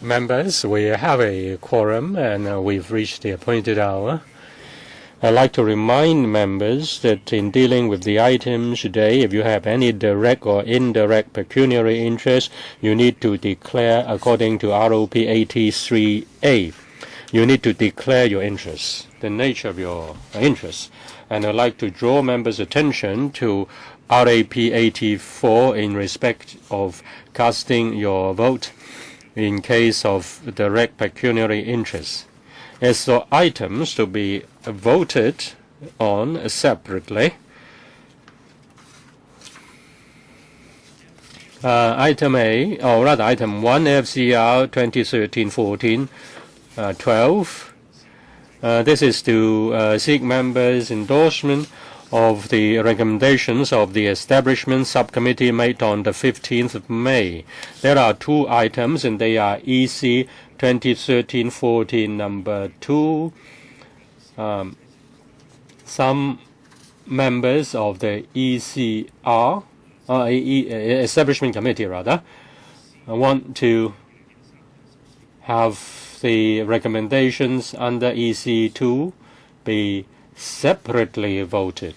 Members, we have a quorum and we've reached the appointed hour. I'd like to remind members that in dealing with the items today, if you have any direct or indirect pecuniary interest, you need to declare according to ROP 83A. You need to declare your interests, the nature of your interests. And I'd like to draw members' attention to RAP 84 in respect of casting your vote in case of direct pecuniary interest. As for items to be voted on separately, item A, or rather item 1, FCR 2013-14, 12. This is to seek members' endorsement of the recommendations of the Establishment Subcommittee made on the 15th of May. There are two items, and they are EC 2013-14 number 2. Some members of the ECR, Establishment Committee rather, want to have the recommendations under EC2 be separately voted.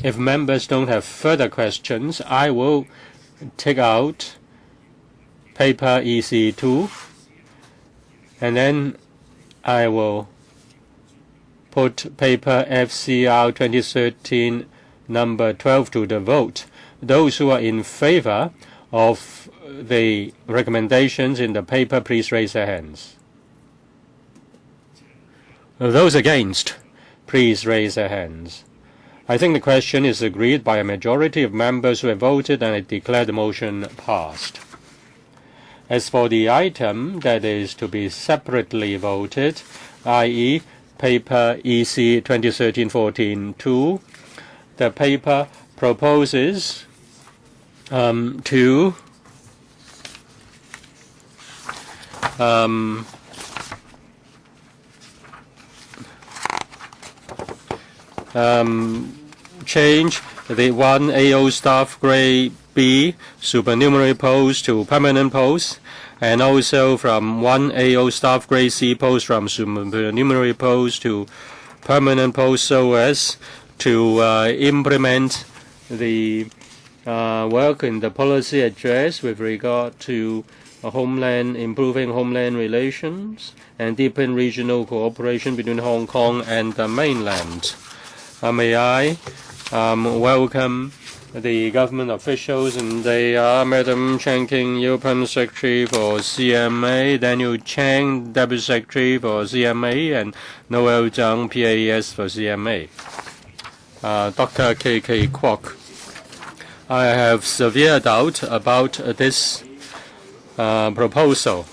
If members don't have further questions, I will take out paper EC2 and then I will put paper FCR 2013 number 12 to the vote. Those who are in favor of the recommendations in the paper, please raise their hands. Those against, please raise their hands. I think the question is agreed by a majority of members who have voted, and I declare the motion passed. As for the item that is to be separately voted, i.e. paper EC 2013-14-2, the paper proposes to change the 1 AO staff grade B supernumerary post to permanent post, and also from 1 AO staff grade C post from supernumerary post to permanent post, so as to implement the work in the policy address with regard to improving homeland relations and deepen regional cooperation between Hong Kong and the mainland. May I welcome the government officials, and they are Madam Chen King-Yu, Permanent Secretary for CMA, Daniel Chang, Deputy Secretary for CMA, and Noel Zhang, PAS for CMA. Dr. K.K. Kwok, I have severe doubt about this proposal.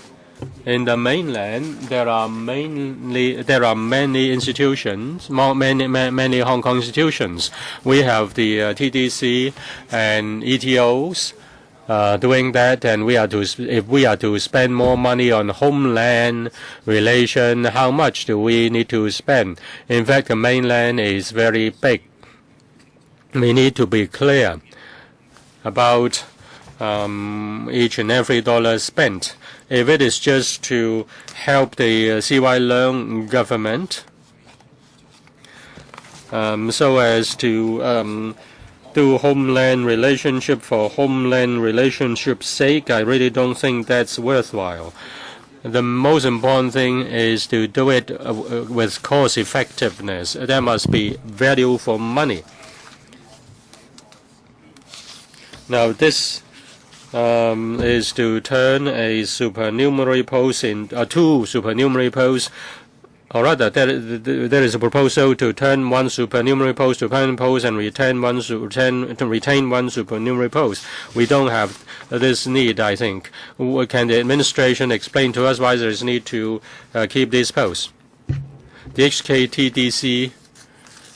In the mainland, there are many institutions, many Hong Kong institutions. We have the TDC and ETOs doing that, and if we are to spend more money on homeland relation, how much do we need to spend? In fact, the mainland is very big. We need to be clear about each and every dollar spent. If it is just to help the CY Leung government so as to do homeland relationship for homeland relationship's sake, I really don't think that's worthwhile. The most important thing is to do it with cost effectiveness. There must be value for money. Now this is to turn a supernumerary post into two supernumerary posts, or rather, there is a proposal to turn one supernumerary post to permanent post and retain one supernumerary post. We don't have this need, I think. Can the administration explain to us why there is need to keep these posts? The HKTDC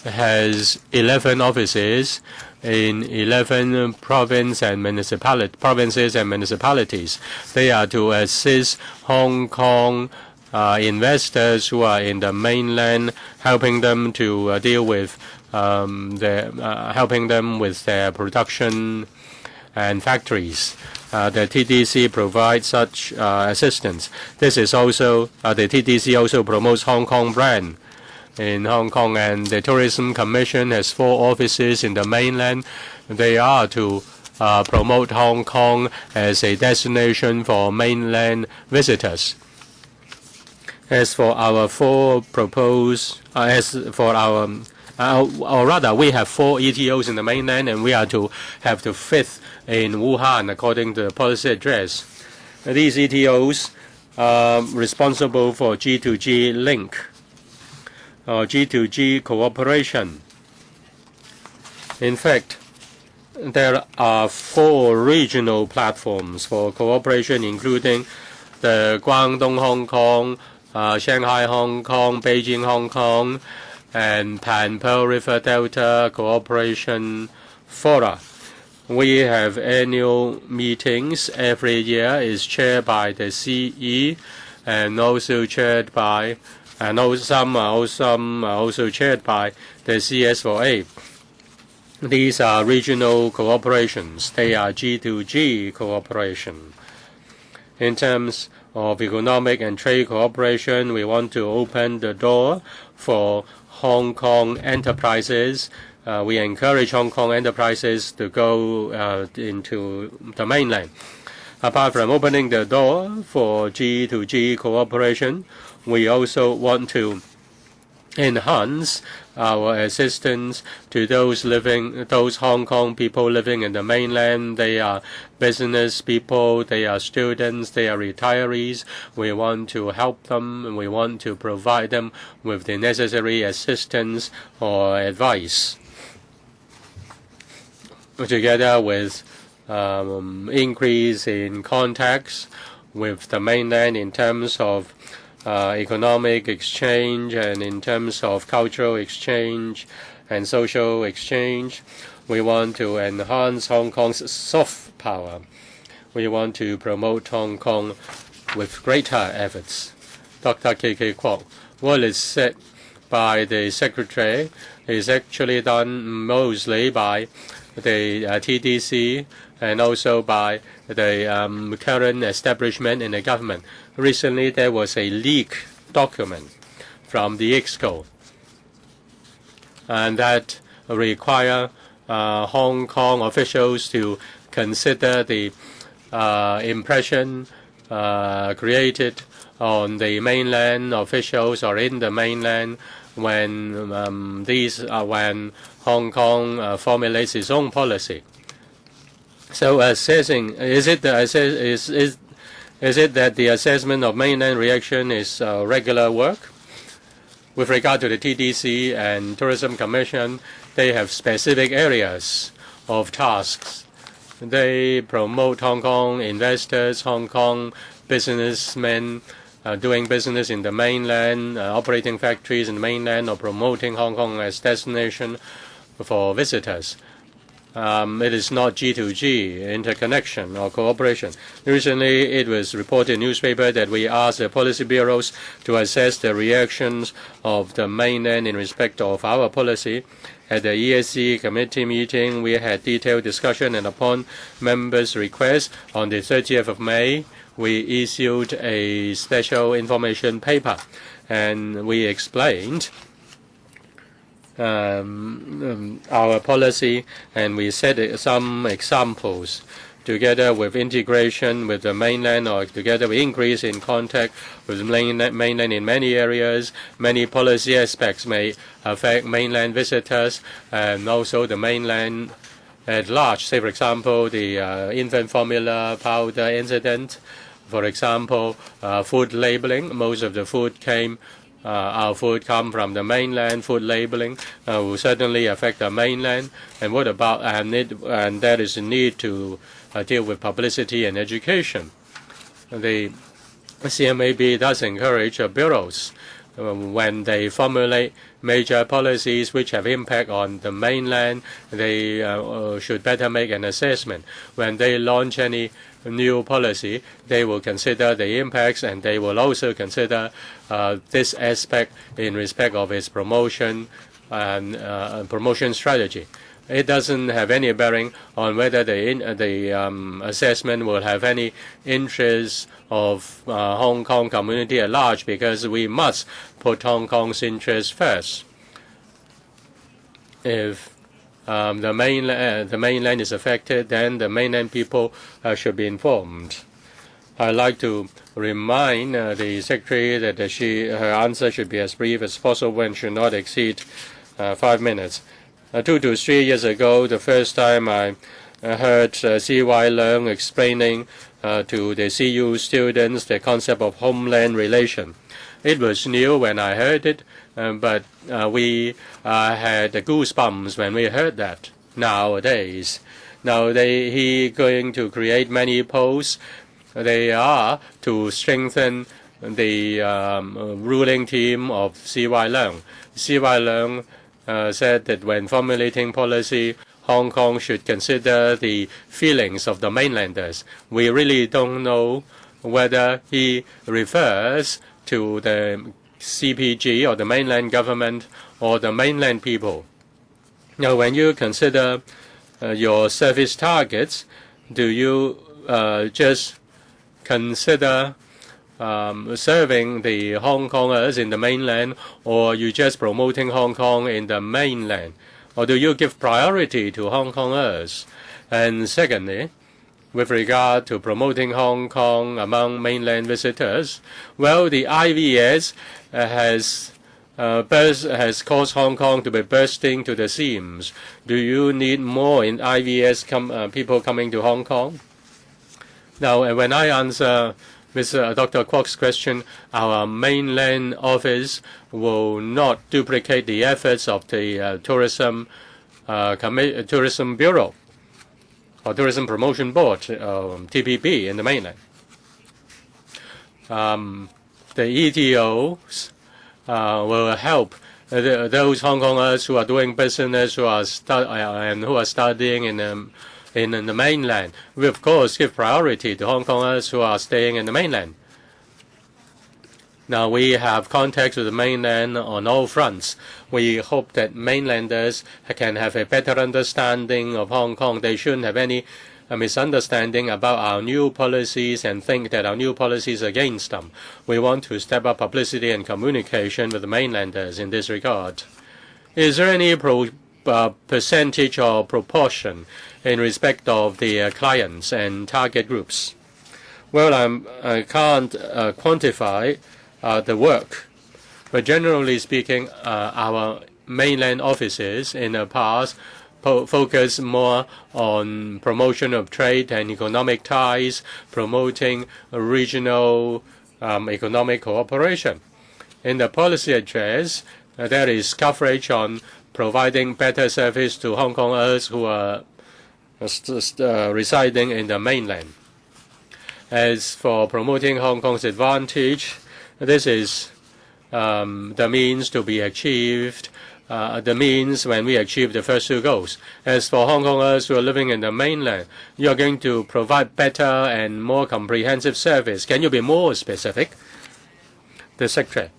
has 11 offices in 11 provinces and municipalities. They are to assist Hong Kong investors who are in the mainland, helping them to deal with helping them with their production and factories. The TDC provides such assistance. This is also the TDC also promotes Hong Kong brand in Hong Kong, and the Tourism Commission has 4 offices in the mainland. They are to promote Hong Kong as a destination for mainland visitors. As for our 4 proposed, or rather, we have 4 ETOs in the mainland, and we are to have the 5th in Wuhan, according to the policy address. These ETOs are responsible for G2G link, or G2G cooperation. In fact, there are 4 regional platforms for cooperation, including the Guangdong Hong Kong, Shanghai Hong Kong, Beijing Hong Kong, and Pan-Pearl River Delta Cooperation Fora. We have annual meetings every year. Is chaired by the CE, and also chaired by, some are also chaired by the CS4A. These are regional cooperations. They are G2G cooperation. In terms of economic and trade cooperation, we want to open the door for Hong Kong enterprises. We encourage Hong Kong enterprises to go into the mainland. Apart from opening the door for G2G cooperation, we also want to enhance our assistance to those Hong Kong people living in the mainland. They are business people, they are students, they are retirees. We want to help them, and we want to provide them with the necessary assistance or advice. Together with increase in contacts with the mainland in terms of economic exchange and in terms of cultural exchange and social exchange, we want to enhance Hong Kong's soft power. We want to promote Hong Kong with greater efforts. Dr. K.K. Kwok, what is said by the Secretary is actually done mostly by the TDC and also by the current establishment in the government. Recently, there was a leaked document from the EXCO, and that require Hong Kong officials to consider the impression created on the mainland officials or in the mainland when when Hong Kong formulates its own policy. So assessing, is it that the assessment of mainland reaction is regular work? With regard to the TDC and Tourism Commission, they have specific areas of tasks. They promote Hong Kong investors, Hong Kong businessmen doing business in the mainland, operating factories in the mainland, or promoting Hong Kong as destination for visitors. It is not G2G, interconnection or cooperation. Recently, it was reported in newspaper that we asked the policy bureaus to assess the reactions of the mainland in respect of our policy. At the ESC committee meeting, we had detailed discussion, and upon members' request, on the 30th of May, we issued a special information paper, and we explained our policy, and we set some examples. Together with integration with the mainland, or together with increase in contact with the mainland in many areas, many policy aspects may affect mainland visitors and also the mainland at large. Say, for example, the infant formula powder incident. For example, food labeling. Most of the food our food come from the mainland. Food labeling will certainly affect the mainland. And what about and there is a need to deal with publicity and education. The CMAB does encourage bureaus when they formulate major policies which have impact on the mainland. They should better make an assessment. When they launch any new policy, they will consider the impacts, and they will also consider this aspect in respect of its promotion and promotion strategy. it doesn't have any bearing on whether the assessment will have any interest of Hong Kong community at large, because we must put Hong Kong's interest first. If the mainland is affected, then the mainland people should be informed. I'd like to remind the Secretary that her answer should be as brief as possible and should not exceed 5 minutes. 2 to 3 years ago, the first time I heard C.Y. Leung explaining to the CU students the concept of homeland relation. It was new when I heard it, but we had the goosebumps when we heard that. Nowadays, he going to create many posts. They are to strengthen the ruling team of C.Y. Leung. C.Y. Leung said that when formulating policy, Hong Kong should consider the feelings of the mainlanders. We really don't know whether he refers to the CPG or the mainland government or the mainland people. Now, when you consider your service targets, do you just consider serving the Hong Kongers in the mainland, or you just promoting Hong Kong in the mainland? Or do you give priority to Hong Kongers? And secondly, with regard to promoting Hong Kong among mainland visitors, well, the IVS has caused Hong Kong to be bursting to the seams. Do you need more in IVS people coming to Hong Kong? Now, when I answer Dr. Kwok's question, our mainland office will not duplicate the efforts of the Tourism Bureau or Tourism Promotion Board, TPB, in the mainland. The ETOs will help those Hong Kongers who are doing business, who are studying in the mainland. We, of course, give priority to Hong Kongers who are staying in the mainland. Now, we have contacts with the mainland on all fronts. We hope that mainlanders can have a better understanding of Hong Kong. They shouldn't have any misunderstanding about our new policies and think that our new policies are against them. We want to step up publicity and communication with the mainlanders in this regard. Is there any percentage or proportion in respect of the clients and target groups? Well, I can't quantify the work, but generally speaking, our mainland offices in the past focus more on promotion of trade and economic ties, promoting regional economic cooperation. In the policy address, there is coverage on providing better service to Hong Kongers who are residing in the mainland. As for promoting Hong Kong's advantage, this is the means to be achieved, the means when we achieve the first 2 goals. As for Hong Kongers who are living in the mainland, you are going to provide better and more comprehensive service. Can you be more specific? The Secretary.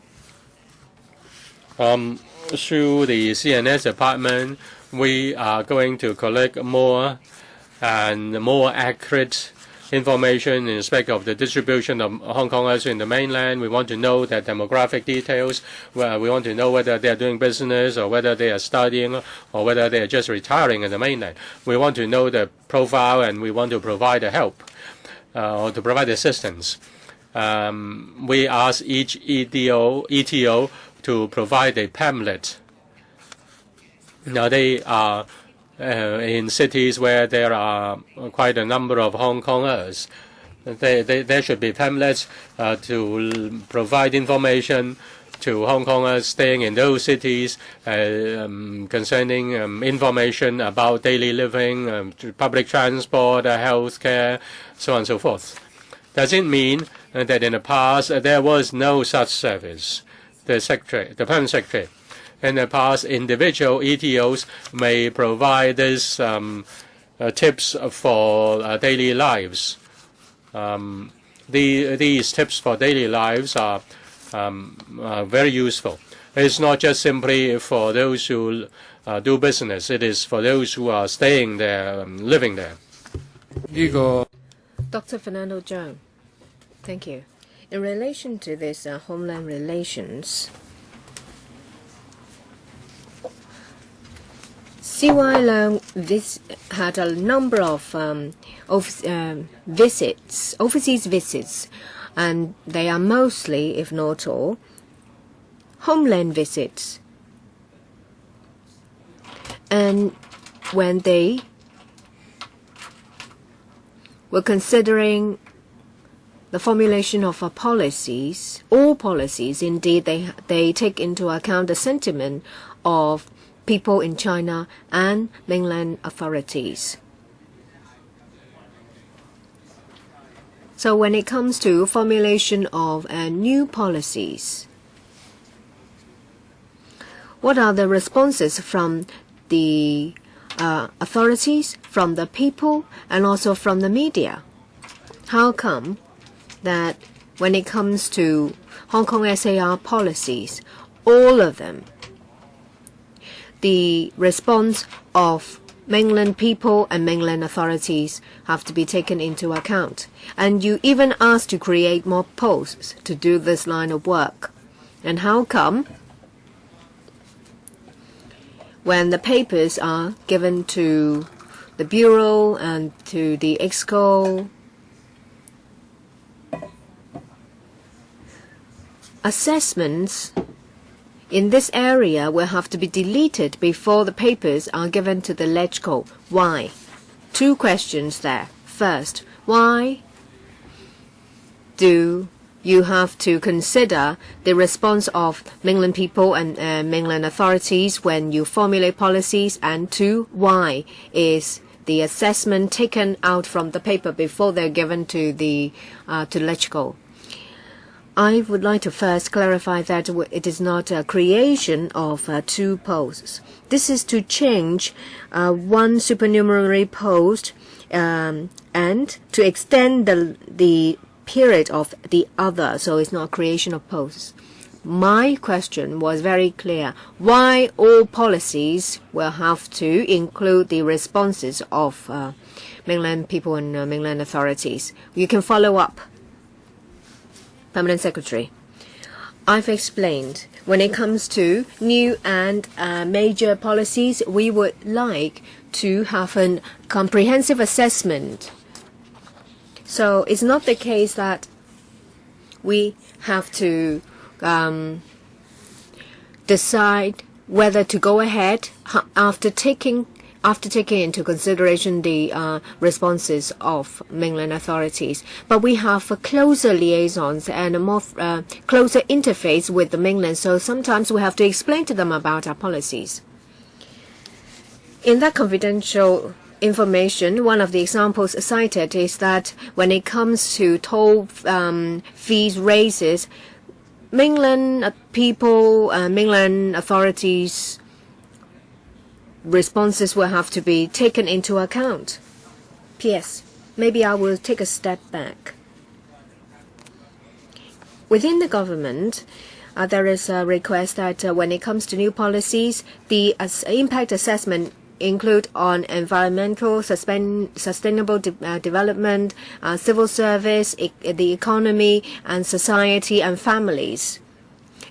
Through the CNS department, we are going to collect more and more accurate information in respect of the distribution of Hong Kongers in the mainland. We want to know their demographic details. We want to know whether they are doing business or whether they are studying or whether they are just retiring in the mainland. We want to know the profile, and we want to provide the help or to provide assistance. We ask each ETO to provide a pamphlet. Now, they are in cities where there are quite a number of Hong Kongers. There should be pamphlets to provide information to Hong Kongers staying in those cities concerning information about daily living, public transport, health care, so on and so forth. Does it mean that in the past there was no such service? The Permanent Secretary. In the past, individual ETOs may provide these tips for daily lives. These tips for daily lives are very useful. It's not just simply for those who do business. It is for those who are staying there, living there. Dr. Fernando Zhang, thank you. In relation to this homeland relations, CY Leung had a number of overseas visits, and they are mostly, if not all, homeland visits. And when they were considering the formulation of policies, all policies, indeed, they take into account the sentiment of people in China and mainland authorities. So when it comes to formulation of new policies, what are the responses from the authorities, from the people, and also from the media? How come that when it comes to Hong Kong SAR policies, all of them, the response of mainland people and mainland authorities have to be taken into account? And you even asked to create more posts to do this line of work. And how come when the papers are given to the Bureau and to the EXCO, assessments in this area will have to be deleted before the papers are given to the LegCo? Why? Two questions there. First, why do you have to consider the response of mainland people and mainland authorities when you formulate policies? And two, why is the assessment taken out from the paper before they're given to the to LegCo? I would like to first clarify that it is not a creation of two posts. This is to change one supernumerary post and to extend the period of the other, so it's not creation of posts. My question was very clear. Why all policies will have to include the responses of mainland people and mainland authorities? You can follow up. Permanent Secretary, I've explained when it comes to new and major policies, we would like to have a comprehensive assessment. So it's not the case that we have to decide whether to go ahead after taking into consideration the responses of mainland authorities. But we have closer liaisons and a more closer interface with the mainland, so sometimes we have to explain to them about our policies. In that confidential information, one of the examples cited is that when it comes to toll fees raises, mainland people, mainland authorities' responses will have to be taken into account. P.S. Maybe I will take a step back. Within the government, there is a request that when it comes to new policies, the impact assessment include on environmental, sustainable development, civil service, the economy, and society and families.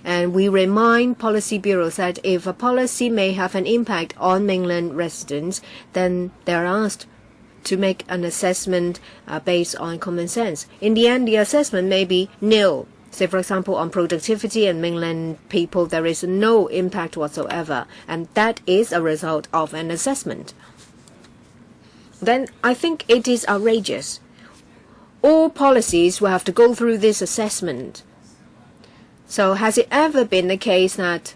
And we remind policy bureaus that if a policy may have an impact on mainland residents, then they're asked to make an assessment based on common sense. In the end, the assessment may be nil. Say, for example, on productivity and mainland people, there is no impact whatsoever. And that is a result of an assessment. Then I think it is outrageous. All policies will have to go through this assessment. So has it ever been the case that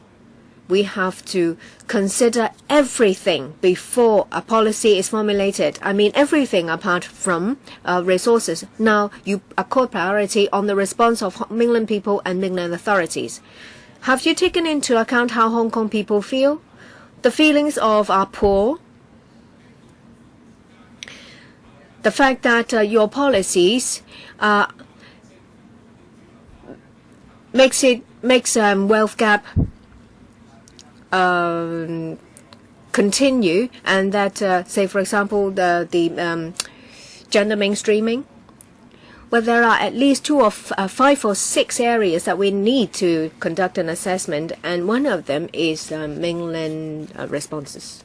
we have to consider everything before a policy is formulated? I mean, everything apart from resources. Now, you accord priority on the response of mainland people and mainland authorities. Have you taken into account how Hong Kong people feel? The feelings of our poor? The fact that your policies makes wealth gap continue, and that, say, for example, the gender mainstreaming? Well, there are at least 5 or 6 areas that we need to conduct an assessment, and one of them is mainland responses.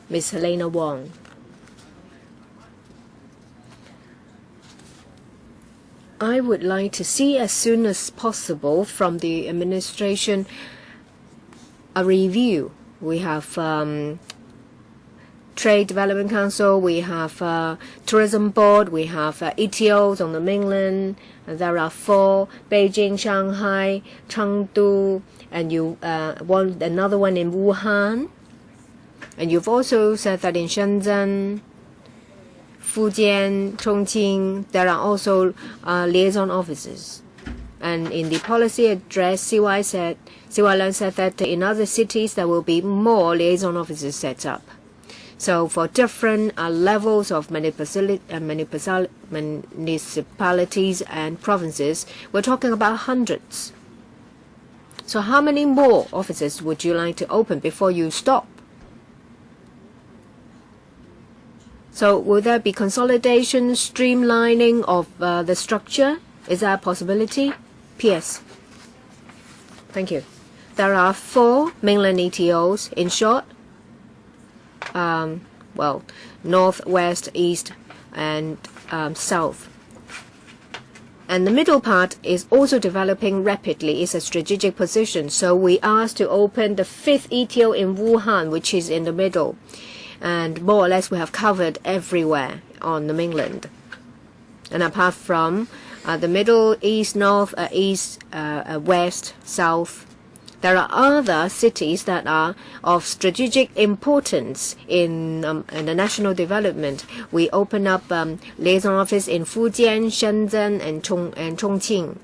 Ms. Helena Wong. I would like to see as soon as possible from the administration a review. We have Trade Development Council, we have Tourism Board, we have ETOs on the mainland. There are 4: Beijing, Shanghai, Chengdu, and you want another one in Wuhan. And you've also said that in Shenzhen, Fujian, Chongqing, there are also liaison offices. And in the policy address, CY Leung said that in other cities there will be more liaison offices set up. So for different levels of municipalities and provinces, we're talking about hundreds. So how many more offices would you like to open before you stop? So will there be consolidation, streamlining of the structure? Is that a possibility? P.S. Thank you. There are 4 mainland ETOs. In short, well, north, west, east, and south. And the middle part is also developing rapidly. It's a strategic position. So we asked to open the 5th ETO in Wuhan, which is in the middle. And more or less we have covered everywhere on the mainland. And apart from the middle, east, north, east, west, south, there are other cities that are of strategic importance in the national development. We open up liaison office in Fujian, Shenzhen, and Chongqing.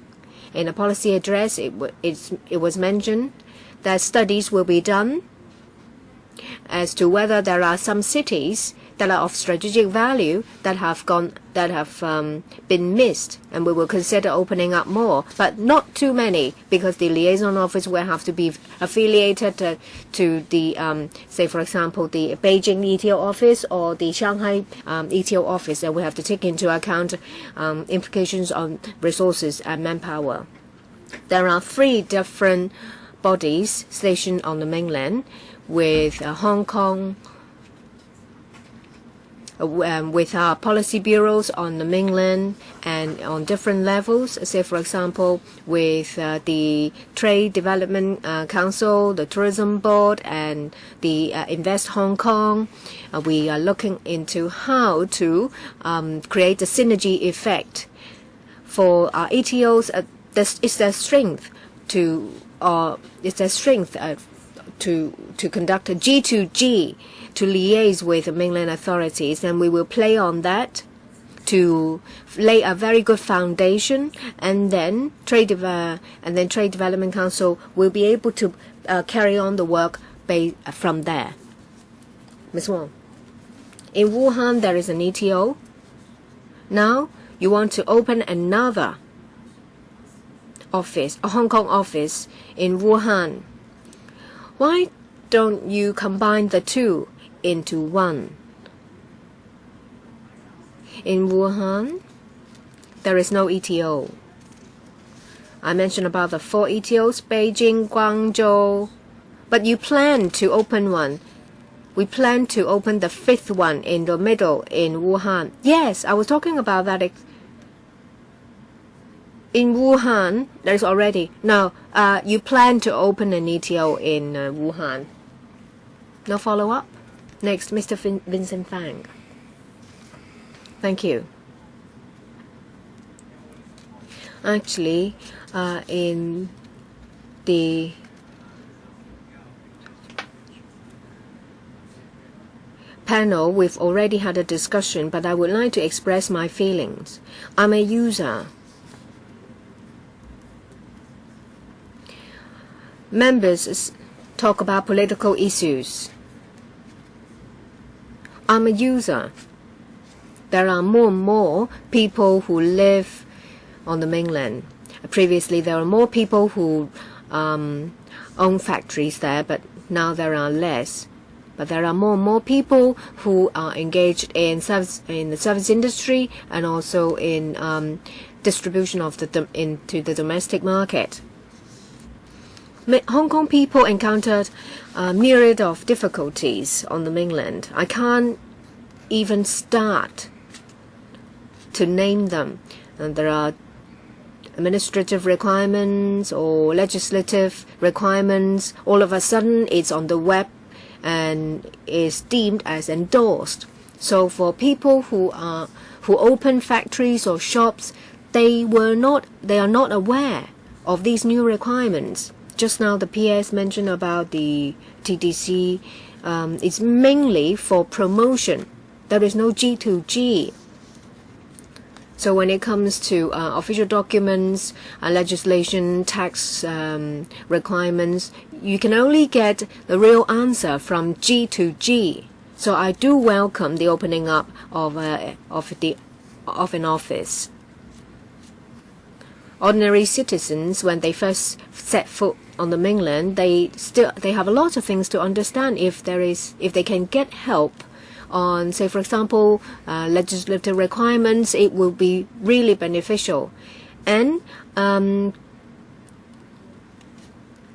In the policy address, it was mentioned that studies will be done as to whether there are some cities that are of strategic value that have been missed, and we will consider opening up more, but not too many, because the liaison office will have to be affiliated to the say, for example, the Beijing ETO office or the Shanghai ETO office, and we have to take into account implications on resources and manpower. There are 3 different bodies stationed on the mainland, with Hong Kong, with our policy bureaus on the mainland and on different levels. Say, for example, with the Trade Development Council, the Tourism Board, and the Invest Hong Kong. We are looking into how to create a synergy effect. For our ETOs, it's their strength to conduct a G2G, to liaise with the mainland authorities, and we will play on that to lay a very good foundation, and then Trade Development Council will be able to carry on the work from there. Ms. Wong, in Wuhan there is an ETO. Now you want to open another office, a Hong Kong office in Wuhan. Why don't you combine the 2 into 1? In Wuhan, there is no ETO. I mentioned about the 4 ETOs, Beijing, Guangzhou, but you plan to open one. We plan to open the 5th one in the middle in Wuhan. Yes, I was talking about that. In Wuhan, there's already. No, you plan to open an ETO in Wuhan. No follow-up? Next, Mr. Vincent Fang. Thank you. Actually, in the panel, we've already had a discussion, but I would like to express my feelings. I'm a user. Members talk about political issues. I'm a user. There are more and more people who live on the mainland. Previously, there were more people who own factories there, but now there are less. But there are more and more people who are engaged in the service industry and also in distribution of into the domestic market. Hong Kong people encountered a myriad of difficulties on the mainland. I can't even start to name them. And there are administrative requirements or legislative requirements. All of a sudden, it's on the web and is deemed as endorsed. So for people who open factories or shops, they are not aware of these new requirements. Just now the PS mentioned about the TDC. It's mainly for promotion. There is no G2G. So when it comes to official documents, legislation, tax requirements, you can only get the real answer from G2G. So I do welcome the opening up of an office. Ordinary citizens, when they first set foot on the mainland, they have a lot of things to understand. If they can get help on, say, for example, legislative requirements, it will be really beneficial. And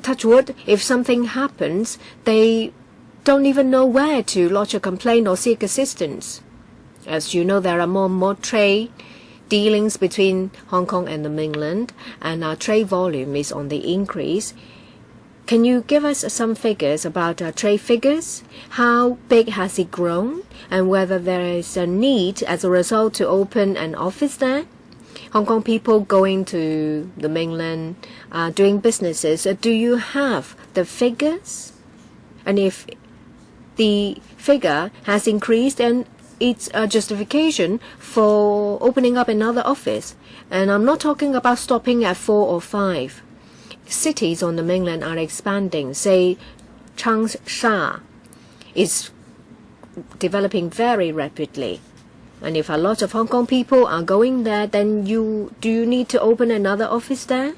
touch wood, if something happens, they don't even know where to lodge a complaint or seek assistance. As you know, there are more and more trade dealings between Hong Kong and the mainland, and our trade volume is on the increase. Can you give us some figures about trade figures? How big has it grown, and whether there is a need as a result to open an office there? Hong Kong people going to the mainland, doing businesses, do you have the figures? And if the figure has increased, and it's a justification for opening up another office. And I'm not talking about stopping at 4 or 5. Cities on the mainland are expanding. Say, Changsha is developing very rapidly. And if a lot of Hong Kong people are going there, then do you need to open another office there?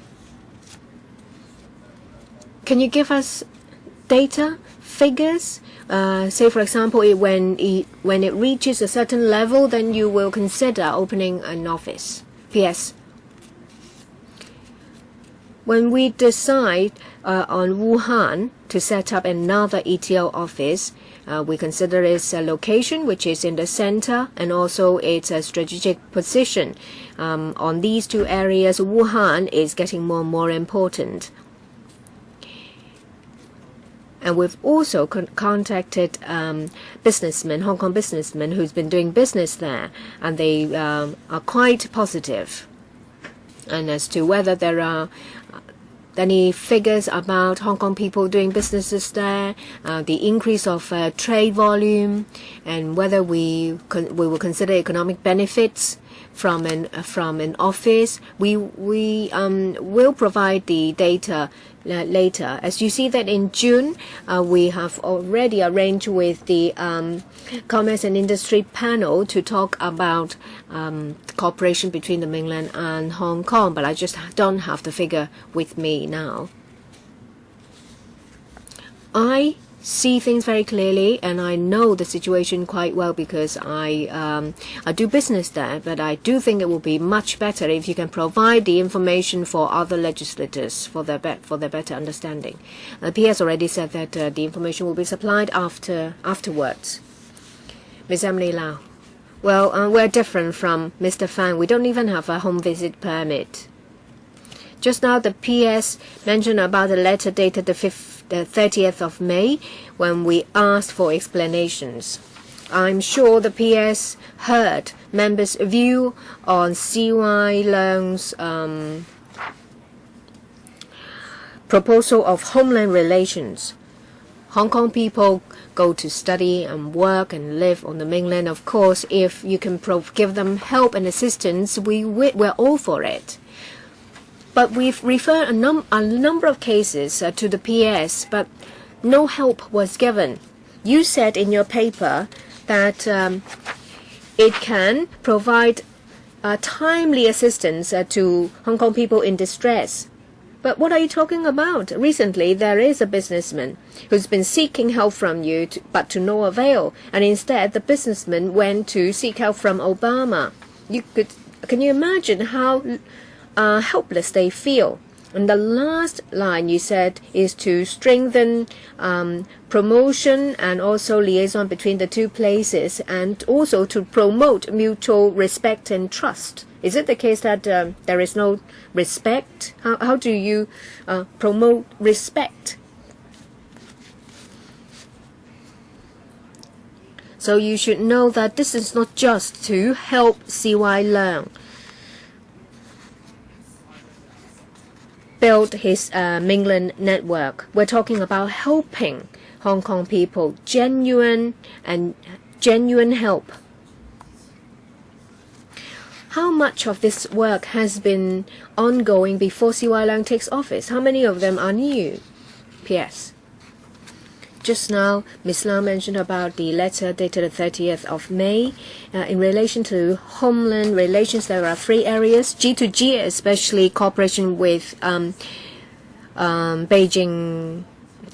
Can you give us data, figures? Say, for example, when it reaches a certain level, then you will consider opening an office. P.S. When we decide on Wuhan to set up another ETO office, we consider its location, which is in the center, and also its strategic position. On these two areas, Wuhan is getting more and more important. And we've also contacted businessmen, Hong Kong businessmen who's been doing business there, and they are quite positive. And as to whether there are any figures about Hong Kong people doing businesses there, the increase of trade volume, and whether we will consider economic benefits from an office, we will provide the data later. As you see that in June, we have already arranged with the Commerce and Industry panel to talk about cooperation between the mainland and Hong Kong, but I just don't have the figure with me now. I see things very clearly, and I know the situation quite well because I do business there, but I do think it will be much better if you can provide the information for other legislators for their better understanding. The PS already said that the information will be supplied afterwards. Ms. Emily Lau. Well, we're different from Mr. Fang. We don't even have a home visit permit. Just now the PS mentioned about a letter dated the 30th of May when we asked for explanations. I'm sure the PS heard members' view on CY Leung's proposal of homeland relations. Hong Kong people go to study and work and live on the mainland. Of course, if you can give them help and assistance, we're all for it. But we've referred a number of cases to the PS, but no help was given. You said in your paper that it can provide timely assistance to Hong Kong people in distress. But what are you talking about? Recently, there is a businessman who's been seeking help from you, but to no avail. And instead, the businessman went to seek help from Obama. Can you imagine how helpless they feel? And the last line you said is to strengthen promotion and also liaison between the two places, and also to promote mutual respect and trust. Is it the case that there is no respect? How do you promote respect? So you should know that this is not just to help CY Leung build his Mainland network. We're talking about helping Hong Kong people, genuine help. How much of this work has been ongoing before CY Leung takes office? How many of them are new? P.S. Just now, Ms. Lau mentioned about the letter dated the 30th of May. In relation to homeland relations, there are 3 areas. G2G, especially cooperation with Beijing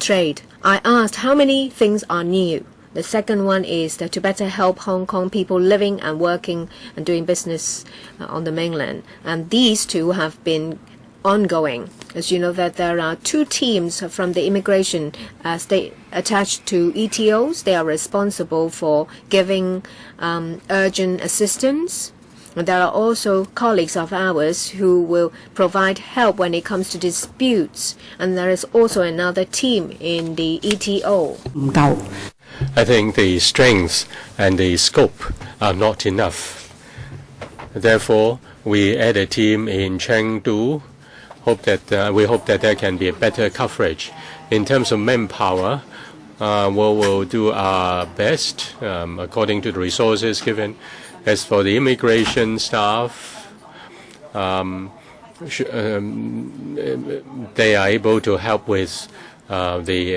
trade. I asked how many things are new. The second one is that to better help Hong Kong people living and working and doing business on the mainland. And these two have been ongoing. As you know, that there are 2 teams from the immigration state attached to ETOs. They are responsible for giving urgent assistance. And there are also colleagues of ours who will provide help when it comes to disputes. And there is also another team in the ETO. I think the strength and the scope are not enough. Therefore, we add a team in Chengdu. We hope that there can be a better coverage. In terms of manpower, we will do our best according to the resources given. As for the immigration staff, they are able to help with the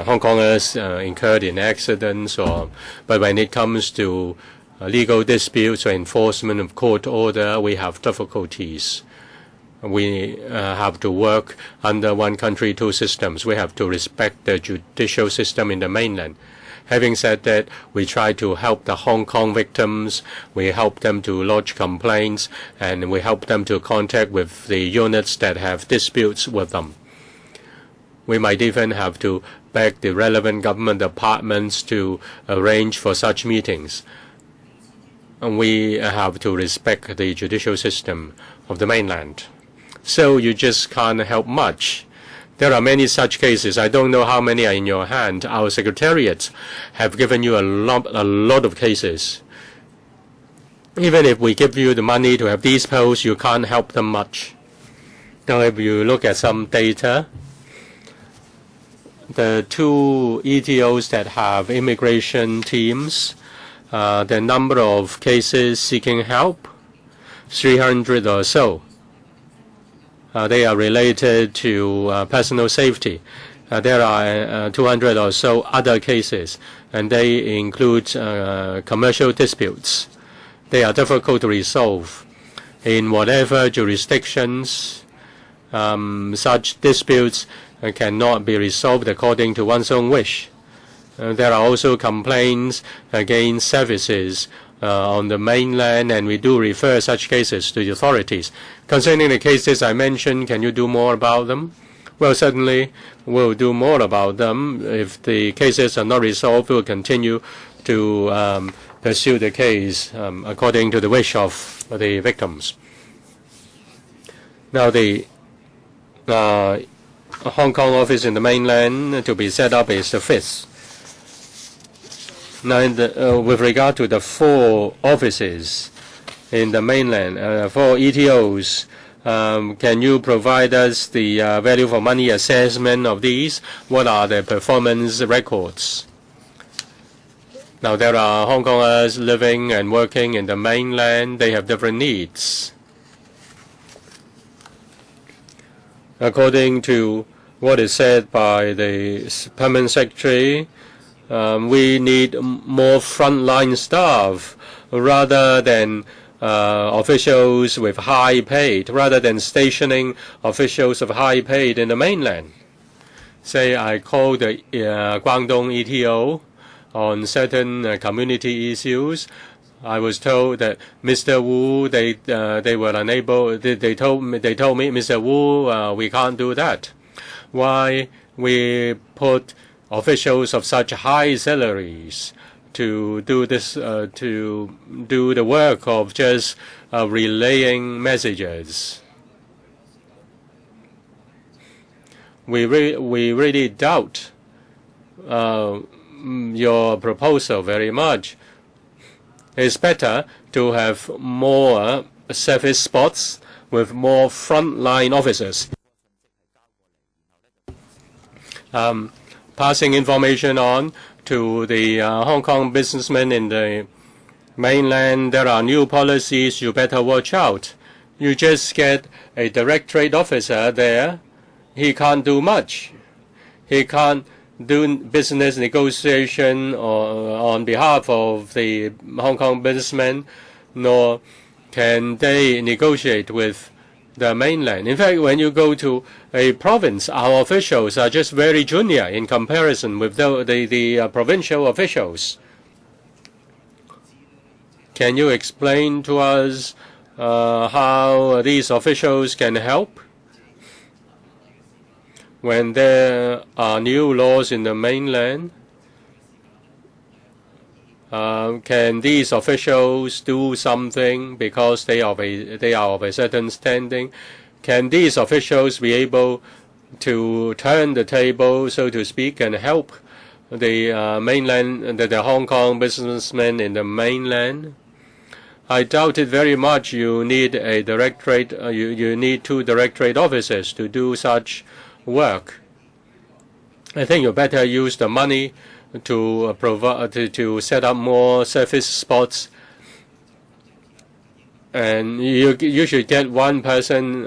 Hong Kongers incurred in accidents, but when it comes to legal disputes or enforcement of court order, we have difficulties. We have to work under one country, 2 systems. We have to respect the judicial system in the mainland. Having said that, we try to help the Hong Kong victims. We help them to lodge complaints, and we help them to contact with the units that have disputes with them. We might even have to beg the relevant government departments to arrange for such meetings. And we have to respect the judicial system of the mainland. So you just can't help much. There are many such cases. I don't know how many are in your hand. Our secretariats have given you a lot of cases. Even if we give you the money to have these posts, you can't help them much. Now, if you look at some data, the 2 ETOs that have immigration teams, the number of cases seeking help, 300 or so. They are related to personal safety. There are 200 or so other cases, and they include commercial disputes. They are difficult to resolve. In whatever jurisdictions, such disputes cannot be resolved according to one's own wish. There are also complaints against services on the mainland, and we do refer such cases to the authorities. Concerning the cases I mentioned, can you do more about them? Well, certainly we'll do more about them. If the cases are not resolved, we'll continue to pursue the case according to the wish of the victims. Now, the Hong Kong office in the mainland to be set up is the 5th. Now, with regard to the 4 offices in the mainland, 4 ETOs, can you provide us the value for money assessment of these? What are the performance records? Now, there are Hong Kongers living and working in the mainland. They have different needs. According to what is said by the Permanent Secretary, we need more frontline staff rather than officials with high paid rather than stationing officials of high paid in the mainland. Say I call the Guangdong ETO on certain community issues. I was told that Mr. Wu, they were unable. They told me, Mr. Wu, we can't do that. Why we put officials of such high salaries to do this, to do the work of just relaying messages? We really doubt your proposal very much. It's better to have more service spots with more frontline officers. Passing information on to the Hong Kong businessmen in the mainland, there are new policies, you better watch out. You just get a directorate officer there. He can't do much. He can't do business negotiation on behalf of the Hong Kong businessmen, nor can they negotiate with the mainland. In fact, when you go to a province, our officials are just very junior in comparison with the provincial officials. Can you explain to us how these officials can help? When there are new laws in the mainland, can these officials do something because they are of a certain standing? Can these officials be able to turn the table, so to speak, and help the mainland, the Hong Kong businessmen in the mainland? I doubt it very much. You need a directorate. You need 2 directorate officers to do such work. I think you better use the money to provide to set up more service spots, and you should get one person,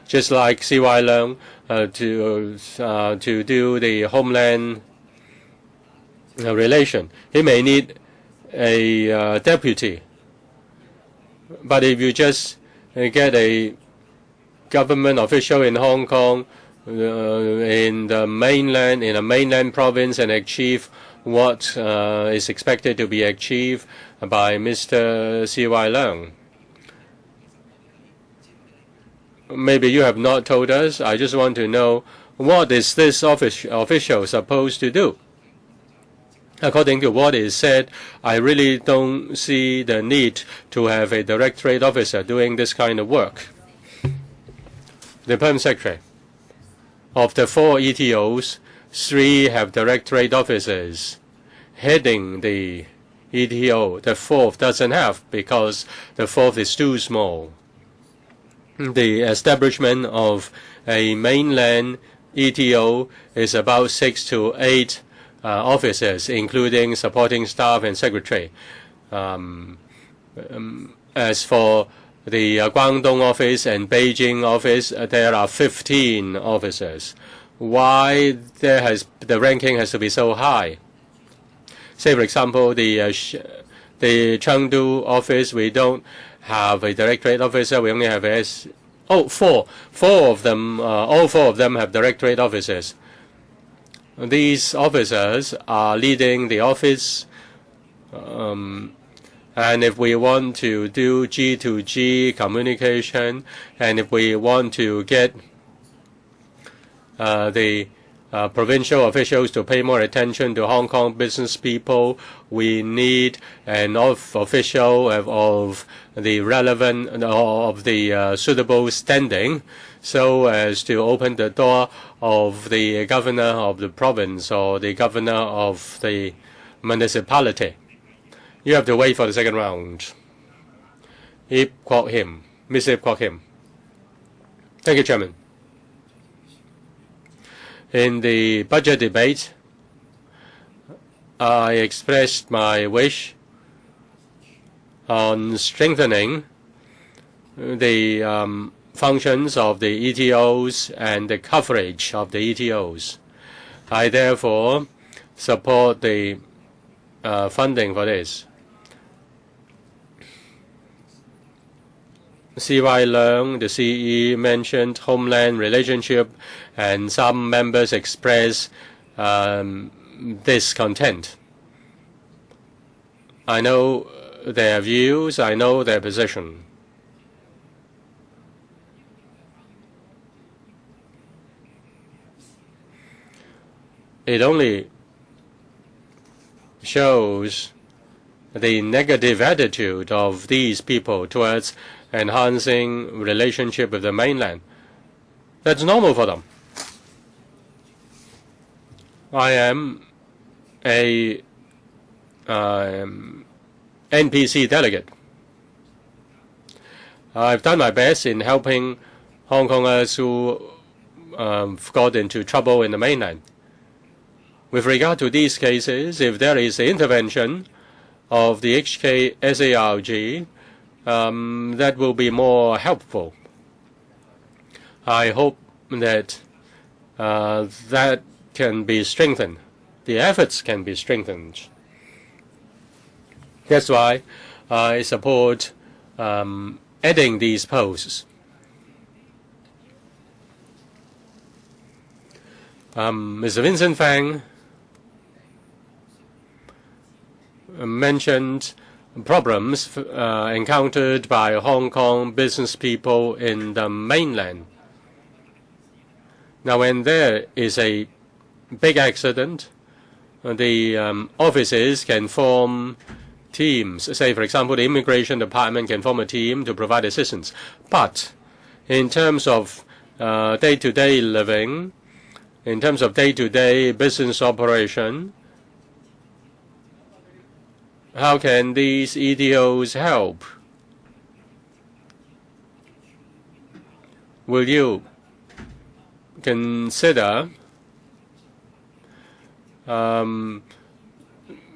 just like C.Y. Leung, to do the homeland relation. He may need a deputy, but if you just get a government official in Hong Kong, in the mainland, in a mainland province, and achieve what is expected to be achieved by Mr. C.Y. Leung. Maybe you have not told us. I just want to know, what is this official supposed to do? According to what is said, I really don't see the need to have a directorate officer doing this kind of work. The Permanent Secretary. Of the 4 ETOs, 3 have directorate officers heading the ETO. The 4th doesn't have, because the 4th is too small. The establishment of a mainland ETO is about 6 to 8 officers, including supporting staff and secretary. As for the Guangdong office and Beijing office, there are 15 officers. Why the ranking has to be so high? Say, for example, the Chengdu office, we don't have a directorate officer. We only have four of them. All 4 of them have directorate officers. These officers are leading the office. And if we want to do G2G communication, and if we want to get the provincial officials to pay more attention to Hong Kong business people, we need an official of the relevant, of the suitable standing, so as to open the door of the governor of the province or the governor of the municipality. You have to wait for the second round. Ip Kwok Him. Mr. Ip Kwok Him. Thank you, Chairman. In the budget debate, I expressed my wish on strengthening the functions of the ETOs and the coverage of the ETOs. I therefore support the funding for this. C.Y. Leung, the CE, mentioned homeland relationship, and some members expressed discontent. I know their views, I know their position. It only shows the negative attitude of these people towards enhancing relationship with the mainland. That's normal for them. I am a NPC delegate. I've done my best in helping Hong Kongers who got into trouble in the mainland. With regard to these cases, if there is an intervention of the HKSARG, that will be more helpful. I hope that that can be strengthened. The efforts can be strengthened. That's why I support adding these posts. Mr. Vincent Fang mentioned problems encountered by Hong Kong business people in the mainland. Now, when there is a big accident, the offices can form teams. Say, for example, the immigration department can form a team to provide assistance. But in terms of day-to-day living, in terms of day-to-day business operation, how can these EDOs help? Will you consider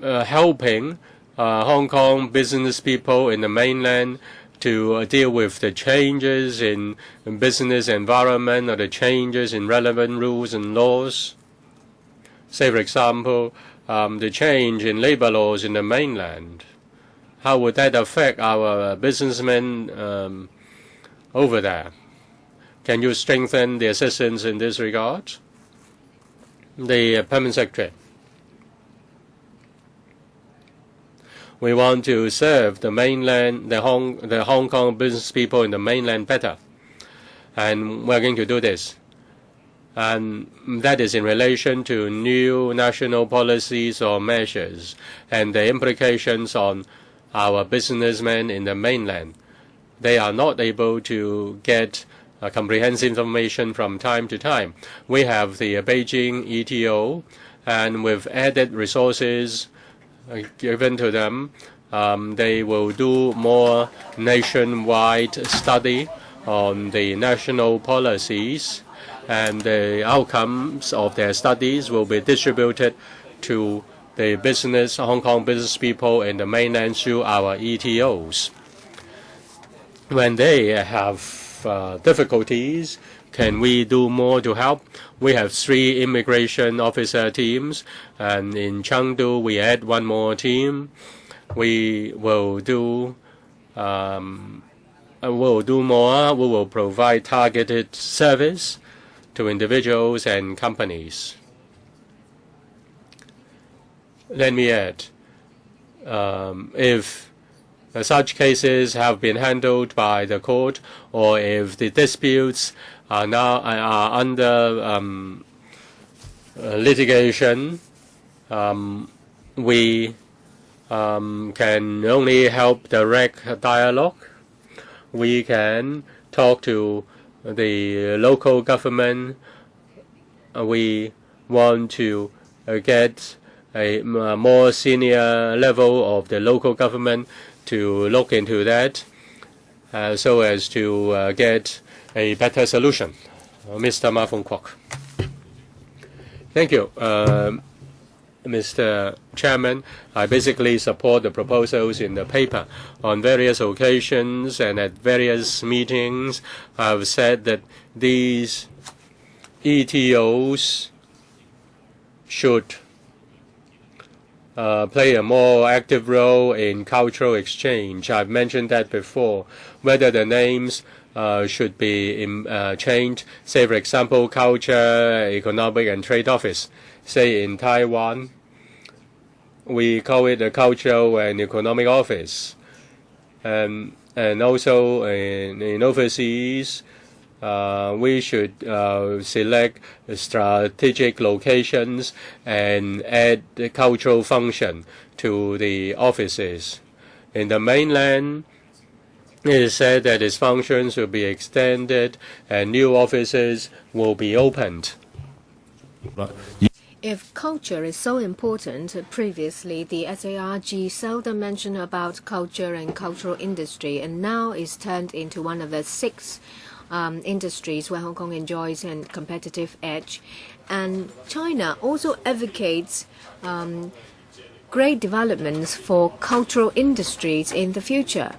helping Hong Kong business people in the mainland to deal with the changes in business environment or the changes in relevant rules and laws? Say, for example, the change in labor laws in the mainland. How would that affect our businessmen over there? Can you strengthen the assistance in this regard? The Permanent Secretary. We want to serve the mainland, the Hong Kong business people in the mainland better. And we're going to do this. And that is in relation to new national policies or measures and the implications on our businessmen in the mainland. They are not able to get comprehensive information from time to time. We have the Beijing ETO, and with added resources given to them, they will do more nationwide study on the national policies, and the outcomes of their studies will be distributed to the Hong Kong business people in the mainland through our ETOs. When they have difficulties, can we do more to help? We have 3 immigration officer teams, and in Chengdu we add 1 more team. We will do more. We will provide targeted service to individuals and companies. Let me add, if such cases have been handled by the court, or if the disputes are under litigation, we can only help direct dialogue. We can talk to the local government. We want to get a more senior level of the local government to look into that so as to get a better solution. Mr. Ma Fung Kwok. Thank you, Mr. Chairman. I basically support the proposals in the paper. On various occasions and at various meetings, I've said that these ETOs should play a more active role in cultural exchange. I've mentioned that before. Whether the names should be changed, say for example, Culture, Economic and Trade Office. Say in Taiwan, we call it the Cultural and Economic Office. And also in overseas, we should select strategic locations and add the cultural function to the offices. In the mainland, it is said that its functions will be extended and new offices will be opened. If culture is so important, previously the SARG seldom mentioned about culture and cultural industry, and now it's turned into one of the 6 industries where Hong Kong enjoys a competitive edge. And China also advocates great developments for cultural industries in the future.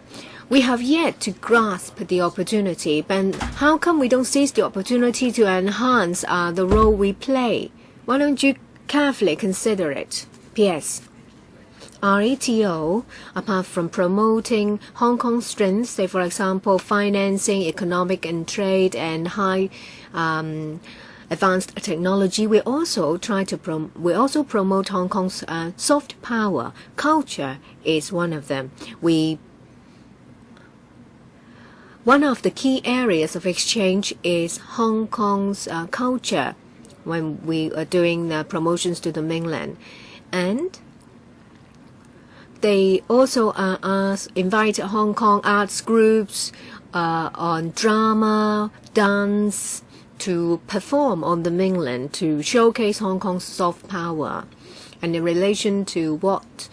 We have yet to grasp the opportunity, but how come we don't seize the opportunity to enhance the role we play? Why don't you carefully consider it? P.S. RETO, apart from promoting Hong Kong's strengths, say for example financing, economic and trade, and high advanced technology, we also promote Hong Kong's soft power. Culture is one of them. One of the key areas of exchange is Hong Kong's culture when we are doing the promotions to the mainland. And they also invite Hong Kong arts groups on drama, dance to perform on the mainland to showcase Hong Kong's soft power. And in relation to what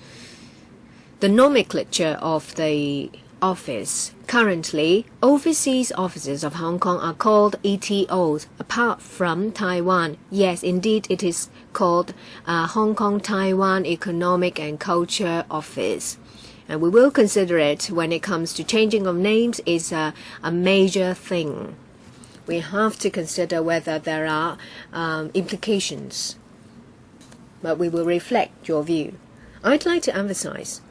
the nomenclature of the office, currently overseas offices of Hong Kong are called ETOs, apart from Taiwan. Yes, indeed it is called Hong Kong Taiwan Economic and Culture Office, and we will consider it when it comes to changing of names. Is a major thing. We have to consider whether there are implications, but we will reflect your view. I'd like to emphasize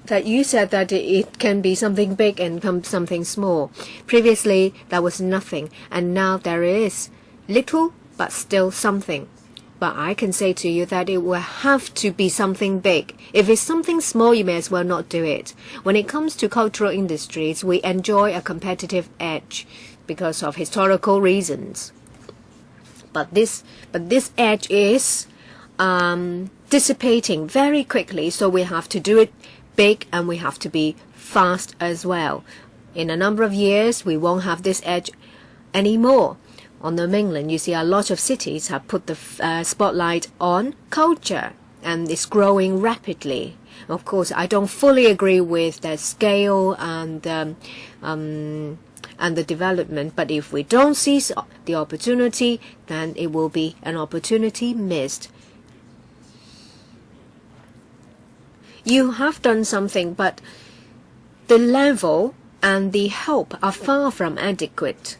that you said that it can be something big and something small. Previously, there was nothing, and now there is little, but still something. But I can say to you that it will have to be something big. If it's something small, you may as well not do it. When it comes to cultural industries, we enjoy a competitive edge because of historical reasons. But this edge is dissipating very quickly, so we have to do it big, and we have to be fast as well. In a number of years, we won't have this edge anymore. On the mainland, you see a lot of cities have put the spotlight on culture, and it's growing rapidly. Of course, I don't fully agree with the scale and the development, but if we don't seize the opportunity, then it will be an opportunity missed. You have done something, but the level and the help are far from adequate.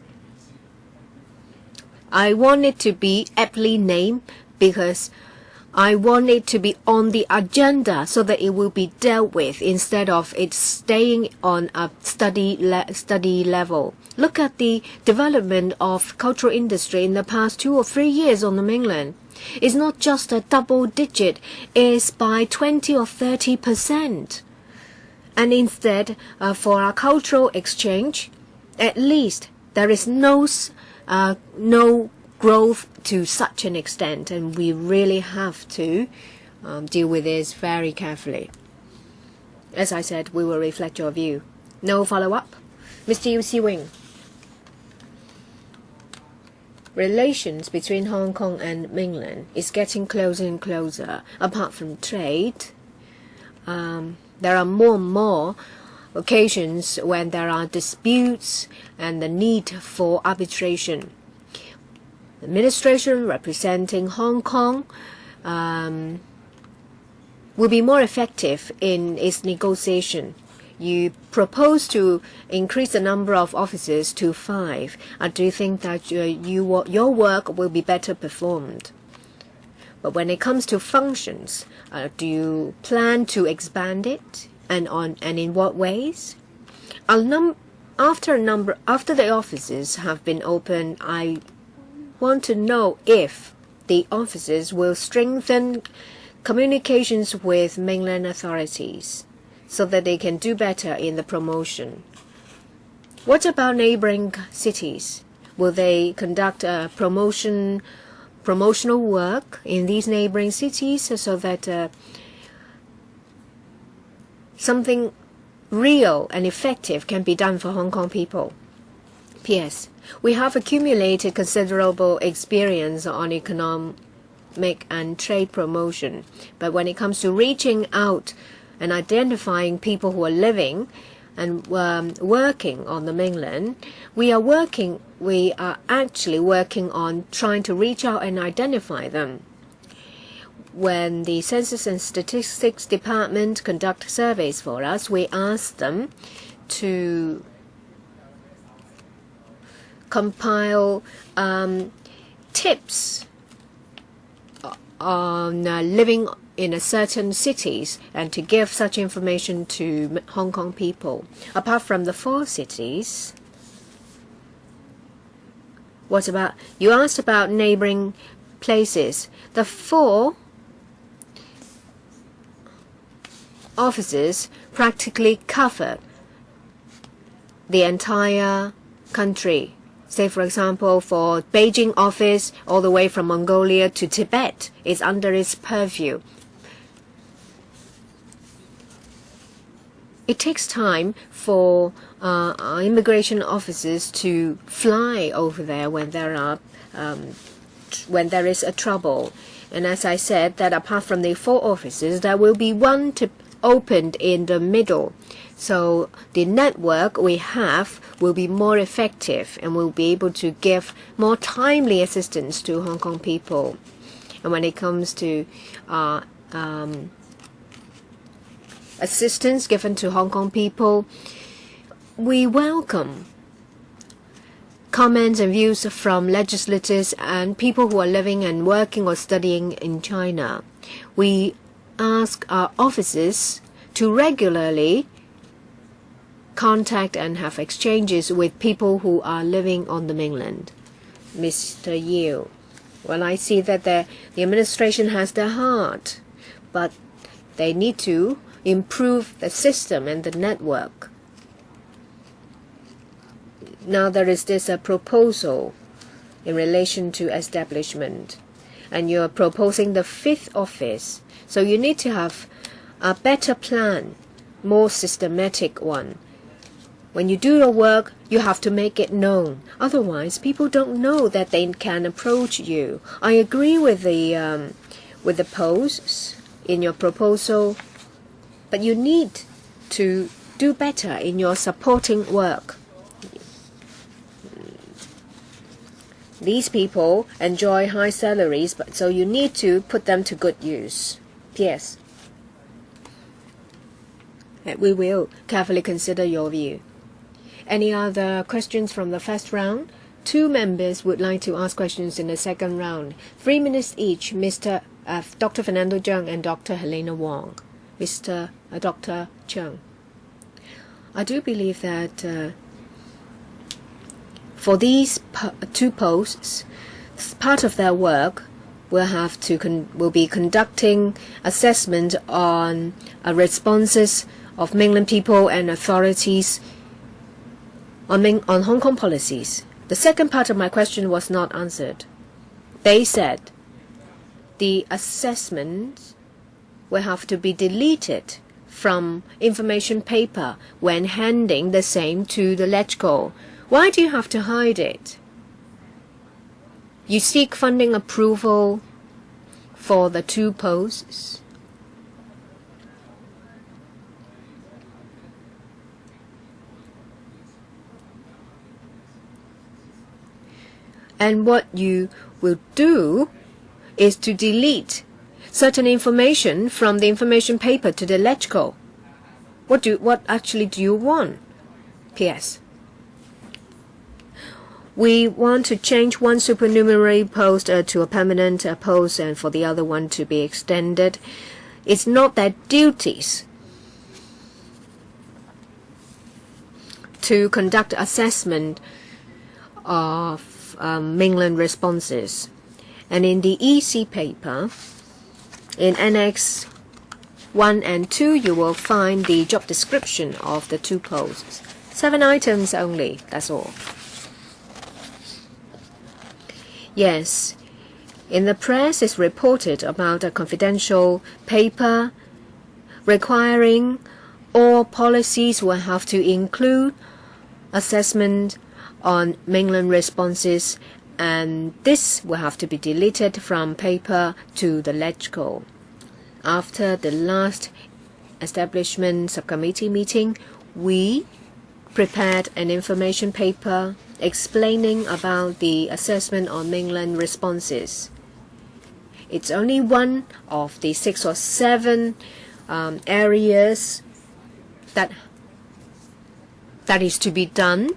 I want it to be aptly named because I want it to be on the agenda so that it will be dealt with instead of it staying on a study level. Look at the development of cultural industry in the past 2 or 3 years on the mainland. It's not just a double digit, it's by 20 or 30%. And instead, for our cultural exchange, at least there is no growth to such an extent, and we really have to deal with this very carefully. As I said, we will reflect your view. No follow-up? Mr. Yu Si-wing. Relations between Hong Kong and mainland is getting closer and closer. Apart from trade, there are more and more occasions when there are disputes and the need for arbitration. The administration representing Hong Kong will be more effective in its negotiation. You propose to increase the number of officers to 5. Do you think that your work will be better performed? But when it comes to functions, do you plan to expand it, and in what ways? After the offices have been opened, I want to know if the offices will strengthen communications with mainland authorities so that they can do better in the promotion. What about neighboring cities? Will they conduct promotional work in these neighboring cities so that something real and effective can be done for Hong Kong people? P.S. We have accumulated considerable experience on economic and trade promotion, but when it comes to reaching out and identifying people who are living and working on the mainland, we are actually working on trying to reach out and identify them. When the Census and Statistics Department conduct surveys for us, we ask them to compile tips on living in a certain cities and to give such information to Hong Kong people. Apart from the 4 cities, what about, you asked about neighboring places. The 4 offices practically cover the entire country. Say, for example, for Beijing office, all the way from Mongolia to Tibet is under its purview. It takes time for our immigration officers to fly over there when there is a trouble. And as I said, that apart from the 4 offices, there will be 1 opened in the middle. So the network we have will be more effective and will be able to give more timely assistance to Hong Kong people. And when it comes to assistance given to Hong Kong people, we welcome comments and views from legislators and people who are living and working or studying in China. We ask our offices to regularly contact and have exchanges with people who are living on the mainland. Mr. Yiu, well, I see that the administration has their heart, but they need to improve the system and the network. Now there is this proposal in relation to establishment, and you're proposing the 5th office. So you need to have a better plan, more systematic one. When you do your work, you have to make it known. Otherwise, people don't know that they can approach you. I agree with the posts in your proposal, but you need to do better in your supporting work. These people enjoy high salaries, but so you need to put them to good use. P.S. We will carefully consider your view. Any other questions from the first round? 2 members would like to ask questions in the second round. 3 minutes each, Dr. Fernando Cheung and Dr. Helena Wong. Dr. Cheung. I do believe that for these 2 posts, part of their work will be conducting assessment on responses of mainland people and authorities on Hong Kong policies. The second part of my question was not answered. They said the assessment will have to be deleted from information paper when handing the same to the LegCo. Why do you have to hide it? You seek funding approval for the 2 posts. And what you will do is to delete certain information from the information paper to the LegCo. What actually do you want? P.S. We want to change one supernumerary post to a permanent post and for the other one to be extended. It's not their duties to conduct assessment of mainland responses. And in the EC paper, in Annex 1 and 2, you will find the job description of the two posts. 7 items only, that's all. Yes, in the press it's reported about a confidential paper requiring all policies will have to include assessment on mainland responses, and this will have to be deleted from paper to the LegCo. After the last Establishment Subcommittee meeting, we prepared an information paper explaining about the assessment on mainland responses. It's only one of the 6 or 7 areas that is to be done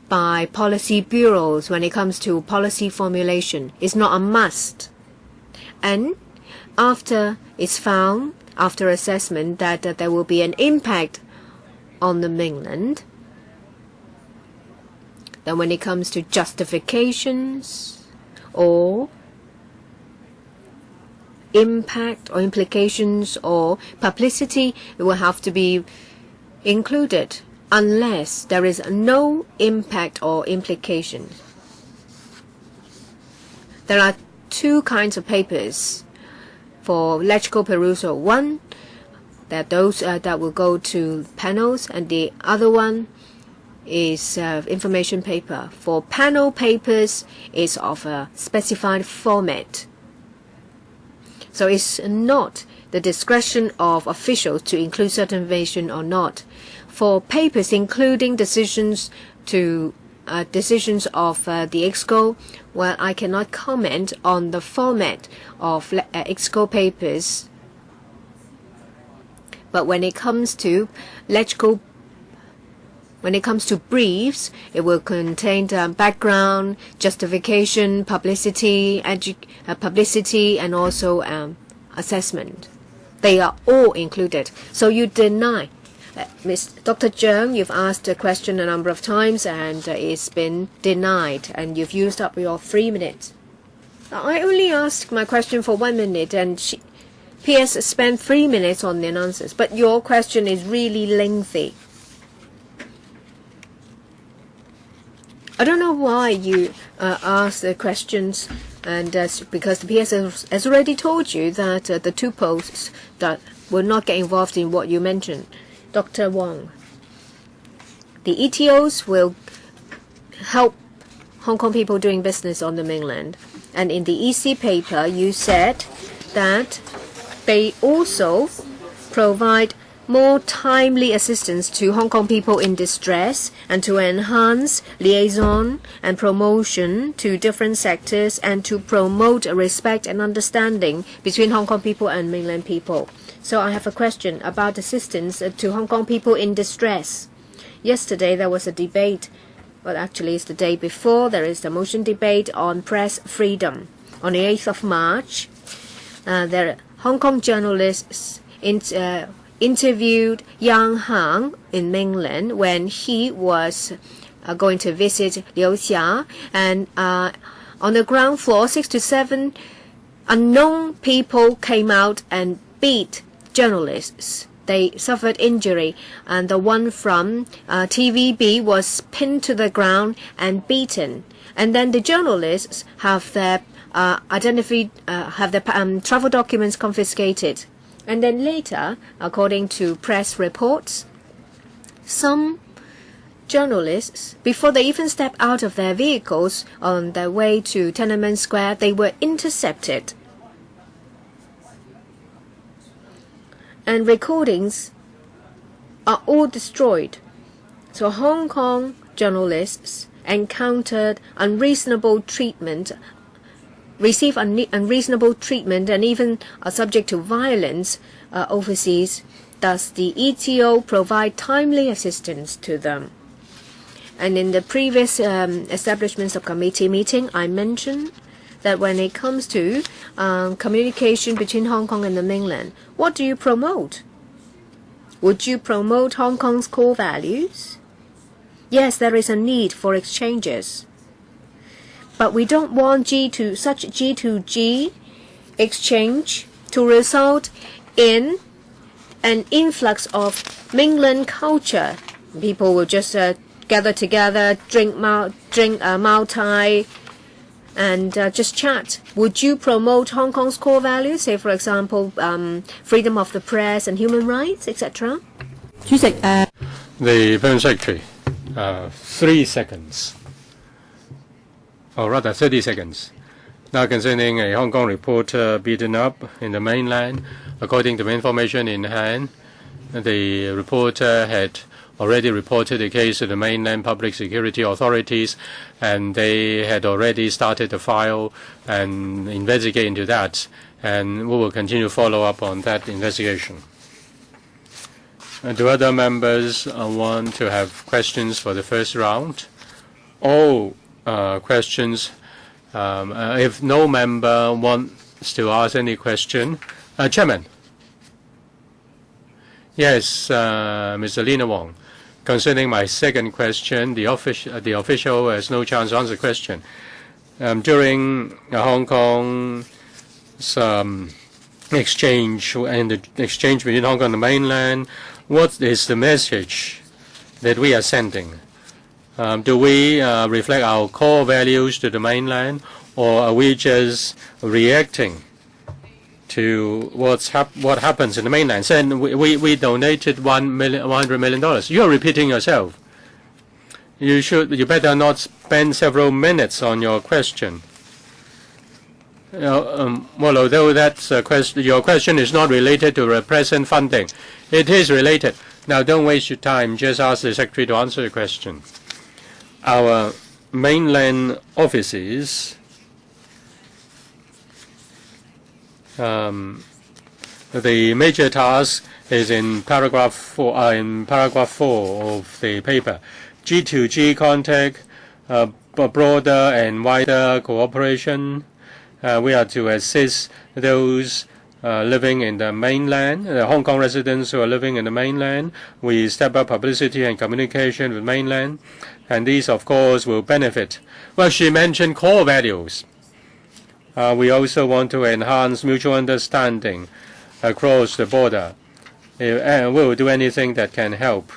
by policy bureaus when it comes to policy formulation. It's not a must. And after it's found, after assessment, that there will be an impact on the mainland, then when it comes to justifications or impact or implications or publicity, it will have to be included unless there is no impact or implication. There are 2 kinds of papers for LegCo perusal. One, that those that will go to panels, and the other one is information paper. For panel papers, is of a specified format. So it's not the discretion of officials to include certain information or not. For papers including decisions of the EXCO, well, I cannot comment on the format of EXCO papers. But when it comes to LegCo, when it comes to briefs, it will contain background, justification, publicity, and also assessment. They are all included. So you deny. Dr. Zheng, you've asked a question a number of times and it's been denied, and you've used up your 3 minutes. I only asked my question for 1 minute and PS spent 3 minutes on the answers, but your question is really lengthy. I don't know why you asked the questions, and because the PS has already told you that the 2 posts that will not get involved in what you mentioned. Dr. Wong, the ETOs will help Hong Kong people doing business on the mainland, and in the EC paper you said that they also provide more timely assistance to Hong Kong people in distress and to enhance liaison and promotion to different sectors and to promote respect and understanding between Hong Kong people and mainland people. So I have a question about assistance to Hong Kong people in distress. Yesterday there was a debate, well actually it's the day before, there is the motion debate on press freedom. On the 8th of March, Hong Kong journalists interviewed Yang Hang in Mainland when he was going to visit Liu Xia, and on the ground floor 6 to 7 unknown people came out and beat journalists. They suffered injury, and the one from TVB was pinned to the ground and beaten, and then the journalists have their travel documents confiscated. And then later, according to press reports, some journalists, before they even stepped out of their vehicles on their way to Tiananmen Square, they were intercepted. And recordings are all destroyed. So Hong Kong journalists encountered unreasonable treatment, receive unreasonable treatment, and even are subject to violence overseas. Does the ETO provide timely assistance to them? And in the previous Establishment Subcommittee meeting, I mentioned that when it comes to communication between Hong Kong and the mainland, what do you promote? Would you promote Hong Kong's core values? Yes, there is a need for exchanges. But we don't want such G2G exchange to result in an influx of mainland culture. People will just gather together, drink Mao Tai, and just chat. Would you promote Hong Kong's core values, say for example, freedom of the press and human rights, etc.? The Permanent Secretary, 3 seconds, or rather 30 seconds. Now concerning a Hong Kong reporter beaten up in the mainland, according to the information in hand, the reporter had already reported the case to the mainland public security authorities, and they had already started the file and investigate into that, and we will continue to follow up on that investigation. Do other members want to have questions for the first round? All questions. If no member wants to ask any question, Chairman. Yes, Mr. Lina Wong. Concerning my second question, the official has no chance to answer the question. During Hong Kong's exchange and the exchange between Hong Kong and the mainland, what is the message that we are sending? Do we reflect our core values to the mainland, or are we just reacting to what happens in the mainland? So we donated $100 million. You are repeating yourself. You better not spend several minutes on your question. Well, although that's your question is not related to present funding, it is related. Now, don't waste your time. Just ask the Secretary to answer the question. Our mainland offices, the major task is in paragraph 4 of the paper. G2G contact, broader and wider cooperation. We are to assist those living in the mainland, the Hong Kong residents who are living in the mainland. We step up publicity and communication with mainland, and these, of course, will benefit. Well, she mentioned core values. We also want to enhance mutual understanding across the border, and we will do anything that can help.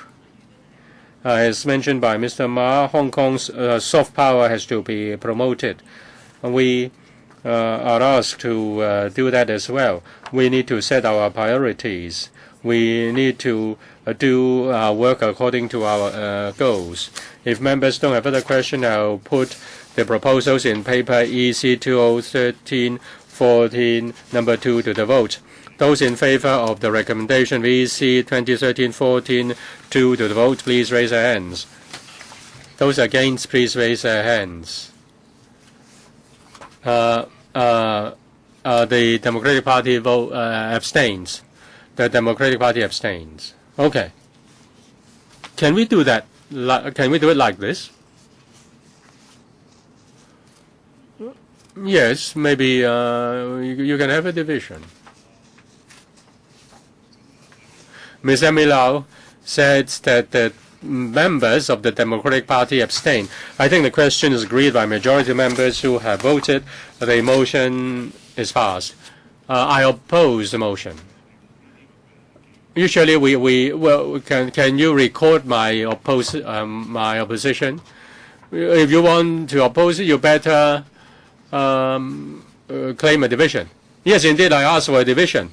As mentioned by Mr. Ma, Hong Kong's soft power has to be promoted. We are asked to do that as well. We need to set our priorities. We need to do our work according to our goals. If members don't have other questions, I'll put the proposals in paper EC 2013-14 number 2 to the vote. Those in favor of the recommendation EC 2013-14 2 to the vote, please raise their hands. Those against, please raise their hands. The Democratic Party abstains. The Democratic Party abstains. Okay. Can we do that? Can we do it like this? Yes, maybe you can have a division. Ms. Emily Lau said that the members of the Democratic Party abstain. I think the question is agreed by majority of members who have voted. The motion is passed. I oppose the motion. Usually, can you record my opposition? If you want to oppose it, you better claim a division. Yes, indeed, I asked for a division.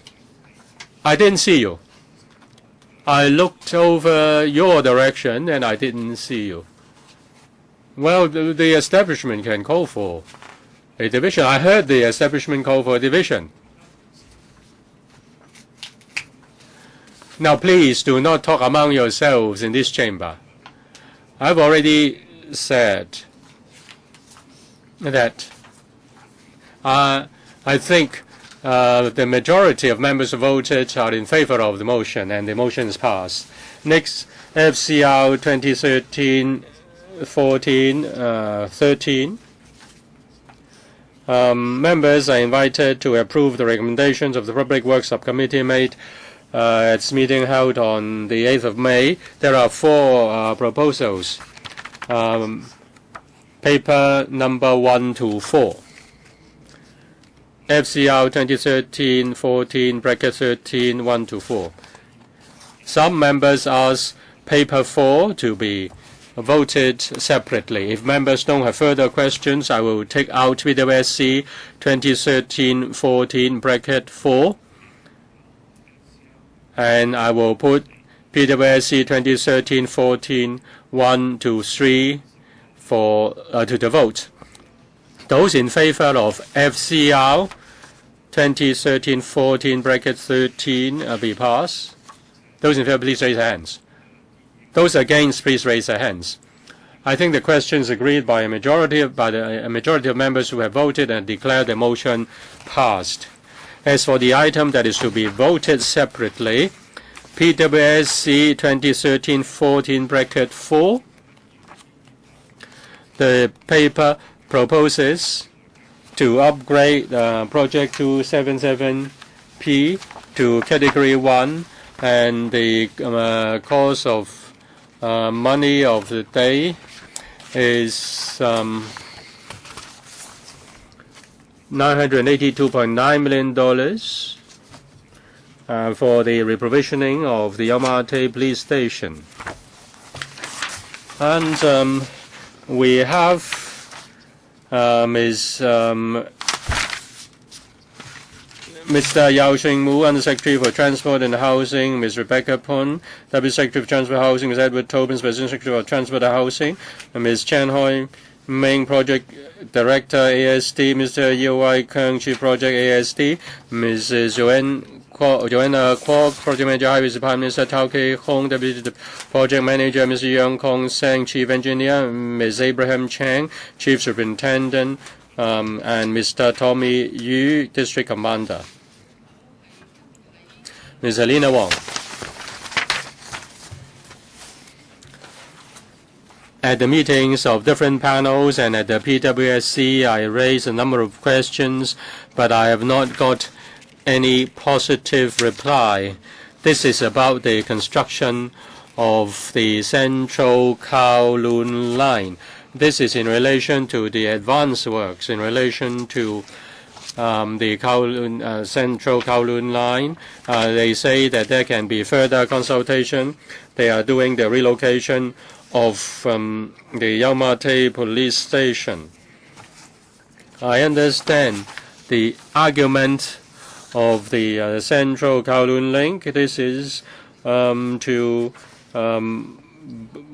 I didn't see you. I looked over your direction and I didn't see you. Well, the establishment can call for a division. I heard the establishment call for a division. Now, please do not talk among yourselves in this chamber. I've already said that I think the majority of members voted are in favor of the motion, and the motion is passed. Next, FCR 13. Members are invited to approve the recommendations of the Public Works Subcommittee made at its meeting held on the 8th of May. There are 4 proposals. Paper number 1 to 4. FCR 2013-14 bracket 13 1 to 4. Some members ask paper 4 to be voted separately. If members don't have further questions, I will take out PWSC 2013-14 bracket 4, and I will put PWSC 2013-14 1 to 3 to the vote. Those in favor of FCR 2013-14 bracket 13 be passed. Those in favor, please raise your hands. Those against, please raise their hands. I think the question is agreed by a majority of members who have voted and declared the motion passed. As for the item that is to be voted separately, PWSC 2013-14 bracket 4, the paper proposes to upgrade Project 277P to Category 1, and the cost of money of the day is $982.9 million for the reprovisioning of the Yamate Police Station. And we have Mr. Yao Xingmu, Under Secretary for Transport and Housing, Ms. Rebecca Pun, Deputy Secretary for Transport and Housing, Ms. Edward Tobin, President Secretary for Transport and Housing, and Ms. Chen Hoi, Main Project Director, ASD, Mr. Yeo Keng, Chief Project, ASD, Ms. Joanna Kwok, Project Manager, Highways Department, Mr. Tao Kei Hong, Deputy Project Manager, Mr. Yang Kong Seng, Chief Engineer, Ms. Abraham Chang, Chief Superintendent, and Mr. Tommy Yu, District Commander. Ms. Helena Wong. At the meetings of different panels and at the PWSC, I raised a number of questions, but I have not got any positive reply. This is about the construction of the Central Kowloon Line. This is in relation to the advance works, in relation to the Central Kowloon Line. They say that there can be further consultation. They are doing the relocation of the Yamate Police Station. I understand the argument of the Central Kowloon Link. This is to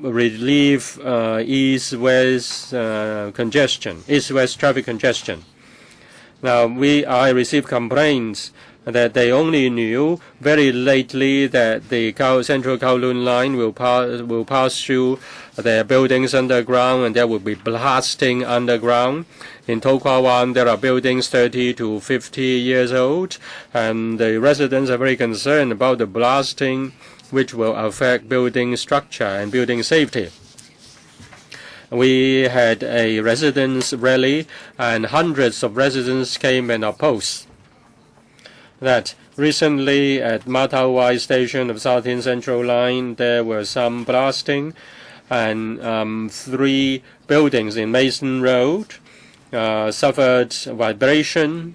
relieve east-west congestion, east-west traffic congestion. Now, I received complaints that they only knew very lately that the Central Kowloon Line will pass through their buildings underground, and there will be blasting underground. In To Kwa Wan, there are buildings 30 to 50 years old, and the residents are very concerned about the blasting, which will affect building structure and building safety. We had a residents' rally, and hundreds of residents came and opposed that. Recently, at Matawai Station of Southern Central Line, there was some blasting, and 3 buildings in Mason Road suffered vibration.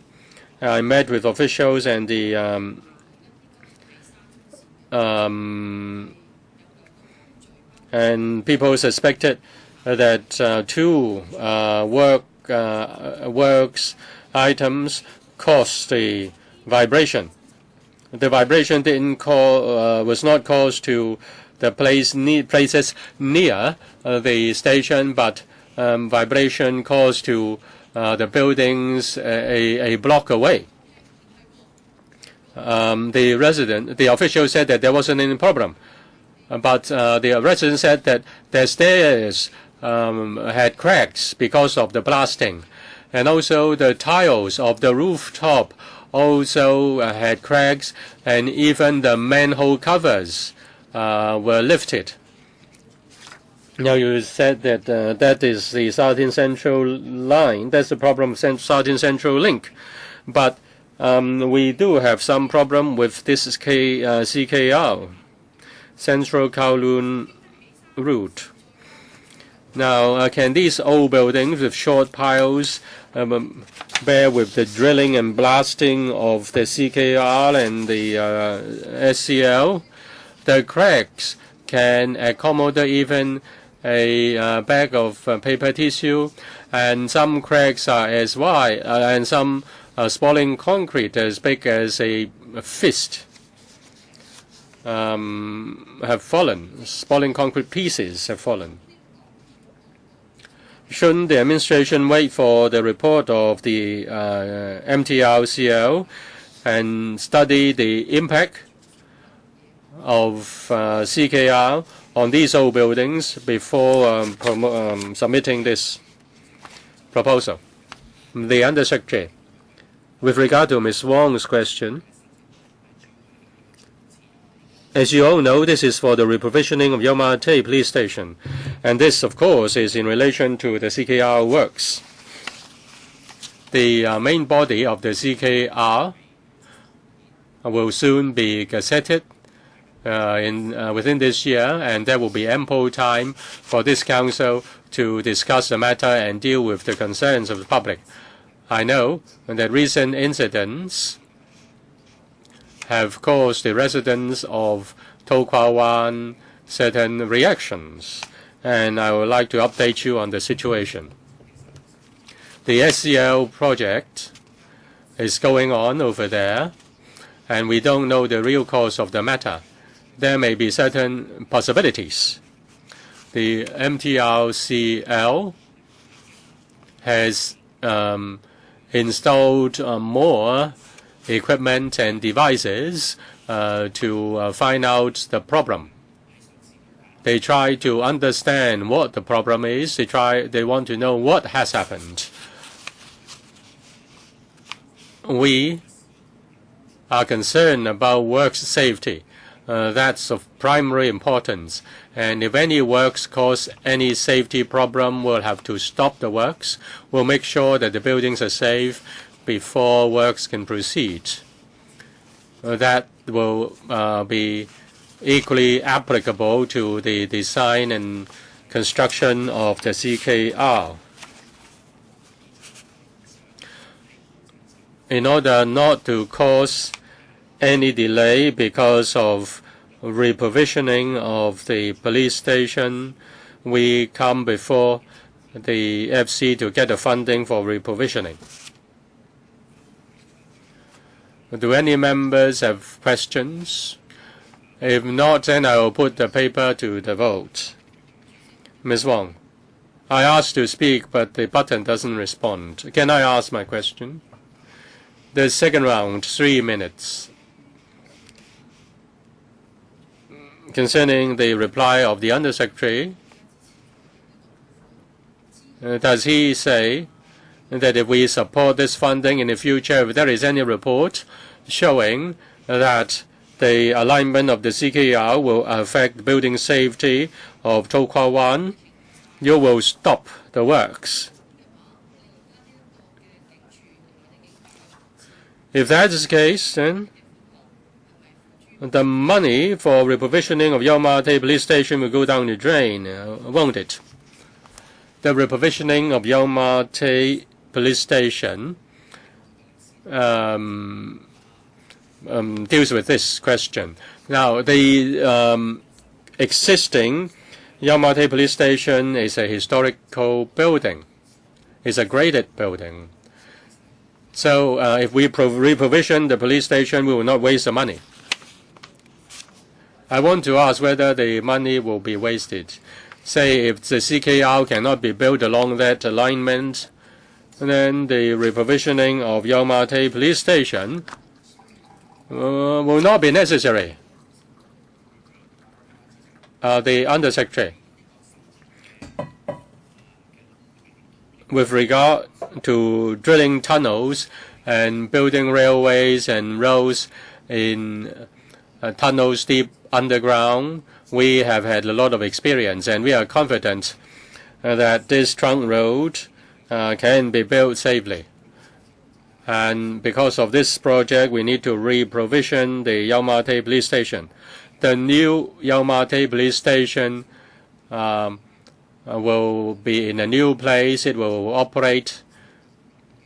I met with officials, and the and people suspected that 2 works items caused the vibration. The vibration was not caused to the places near the station, but vibration caused to the buildings a block away. The official said that there wasn't any problem, but the resident said that their stairs had cracks because of the blasting, and also the tiles of the rooftop also had cracks, and even the manhole covers were lifted. Now you said that that is the Southern Central line. That's the problem of Southern Central Link. But we do have some problem with this CKR, Central Kowloon route. Now, can these old buildings with short piles bear with the drilling and blasting of the CKR and the SCL? The cracks can accommodate even a bag of paper tissue, and some cracks are as wide, and some spalling concrete as big as a fist have fallen. Spalling concrete pieces have fallen. Shouldn't the administration wait for the report of the MTRCL and study the impact of CKR on these old buildings before submitting this proposal? The Undersecretary, with regard to Ms. Wong's question, as you all know, this is for the reprovisioning of Yau Ma Tei Police Station, and this, of course, is in relation to the CKR works. The main body of the CKR will soon be gazetted within this year, and there will be ample time for this council to discuss the matter and deal with the concerns of the public. I know that recent incidents have caused the residents of To Kwa Wan certain reactions, and I would like to update you on the situation. The SCL project is going on over there, and we don't know the real cause of the matter. There may be certain possibilities. The MTRCL has installed more equipment and devices to find out the problem. They try to understand what the problem is. They want to know what has happened. We are concerned about work safety. That's of primary importance. And if any works cause any safety problem, we'll have to stop the works. We'll make sure that the buildings are safe before works can proceed. That will be equally applicable to the design and construction of the CKR. In order not to cause any delay because of reprovisioning of the police station, we come before the FC to get the funding for reprovisioning. Do any members have questions? If not, then I will put the paper to the vote. Ms. Wong, I asked to speak, but the button doesn't respond. Can I ask my question? The second round, 3 minutes. Concerning the reply of the Undersecretary, does he say that if we support this funding in the future, if there is any report showing that the alignment of the CKR will affect building safety of To Kwa Wan, you will stop the works? If that is the case, then the money for reprovisioning of Yau Ma Tei Police Station will go down the drain, won't it? The reprovisioning of Yau Ma Tei Police Station deals with this question. Now, the existing Yau Ma Tei Police Station is a historical building. It's a graded building. So if we reprovision the police station, we will not waste the money. I want to ask whether the money will be wasted. Say if the CKR cannot be built along that alignment, then the reprovisioning of Yau Ma Tei Police Station will not be necessary. The Undersecretary, with regard to drilling tunnels and building railways and roads in tunnels deep underground, we have had a lot of experience, and we are confident that this trunk road can be built safely. And because of this project, we need to re-provision the Yaomate police station. The new Yaomate police station will be in a new place. It will operate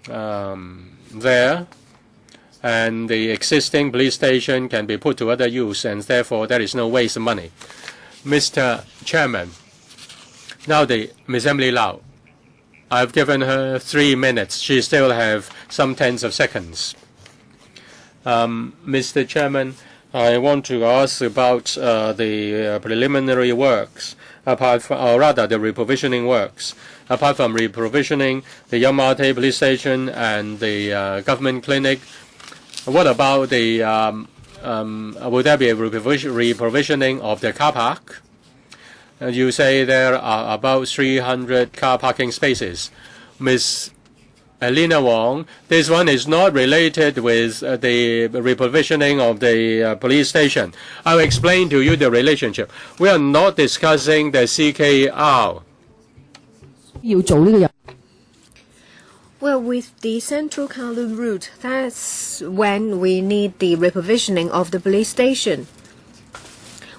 there, and the existing police station can be put to other use, and therefore there is no waste of money. Mr. Chairman, now Ms. Emily Lau. I've given her 3 minutes. She still have some tens of seconds. Mr. Chairman, I want to ask about the preliminary works, or rather the reprovisioning works. Apart from reprovisioning the Yaomate police station and the government clinic, what about the will there be a reprovisioning of the car park? You say there are about 300 car parking spaces. Ms. Elena Wong, this one is not related with the reprovisioning of the police station. I'll explain to you the relationship. We are not discussing the CKR. Well, with the Central Kowloon route, that's when we need the reprovisioning of the police station.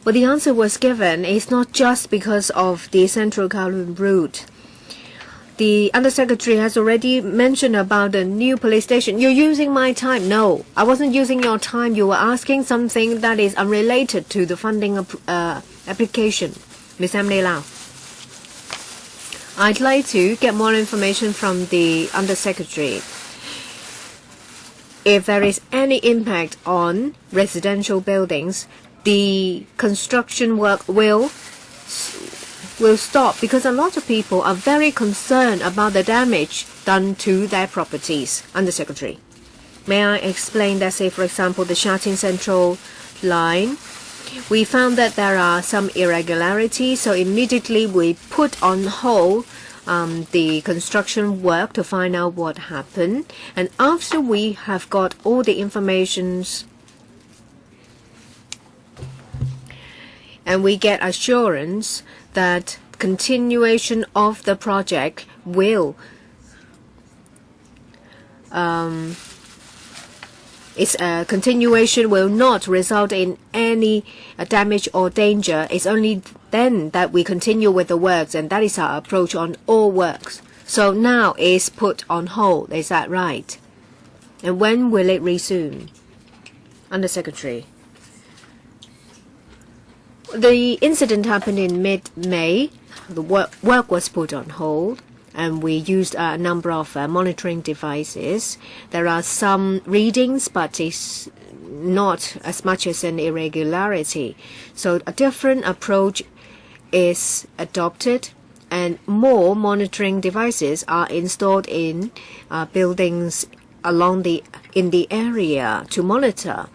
Well, the answer was given is not just because of the Central Kowloon route. The Undersecretary has already mentioned about the new police station. You're using my time. No, I wasn't using your time. You were asking something that is unrelated to the funding application. Ms. Emily Lau. I'd like to get more information from the Undersecretary. If there is any impact on residential buildings, the construction work will stop, because a lot of people are very concerned about the damage done to their properties. Undersecretary, may I explain that, say, for example, the Shatin Central line, we found that there are some irregularities, so immediately we put on hold the construction work to find out what happened. And after we have got all the informations and we get assurance that continuation of the project will continuation will not result in any damage or danger. It's only then that we continue with the works, and that is our approach on all works. So now it's put on hold, is that right? And when will it resume? Undersecretary. The incident happened in mid-May. The work was put on hold, and we used a number of monitoring devices. There are some readings, but it's not as much as an irregularity. So a different approach is adopted, and more monitoring devices are installed in buildings in the area to monitor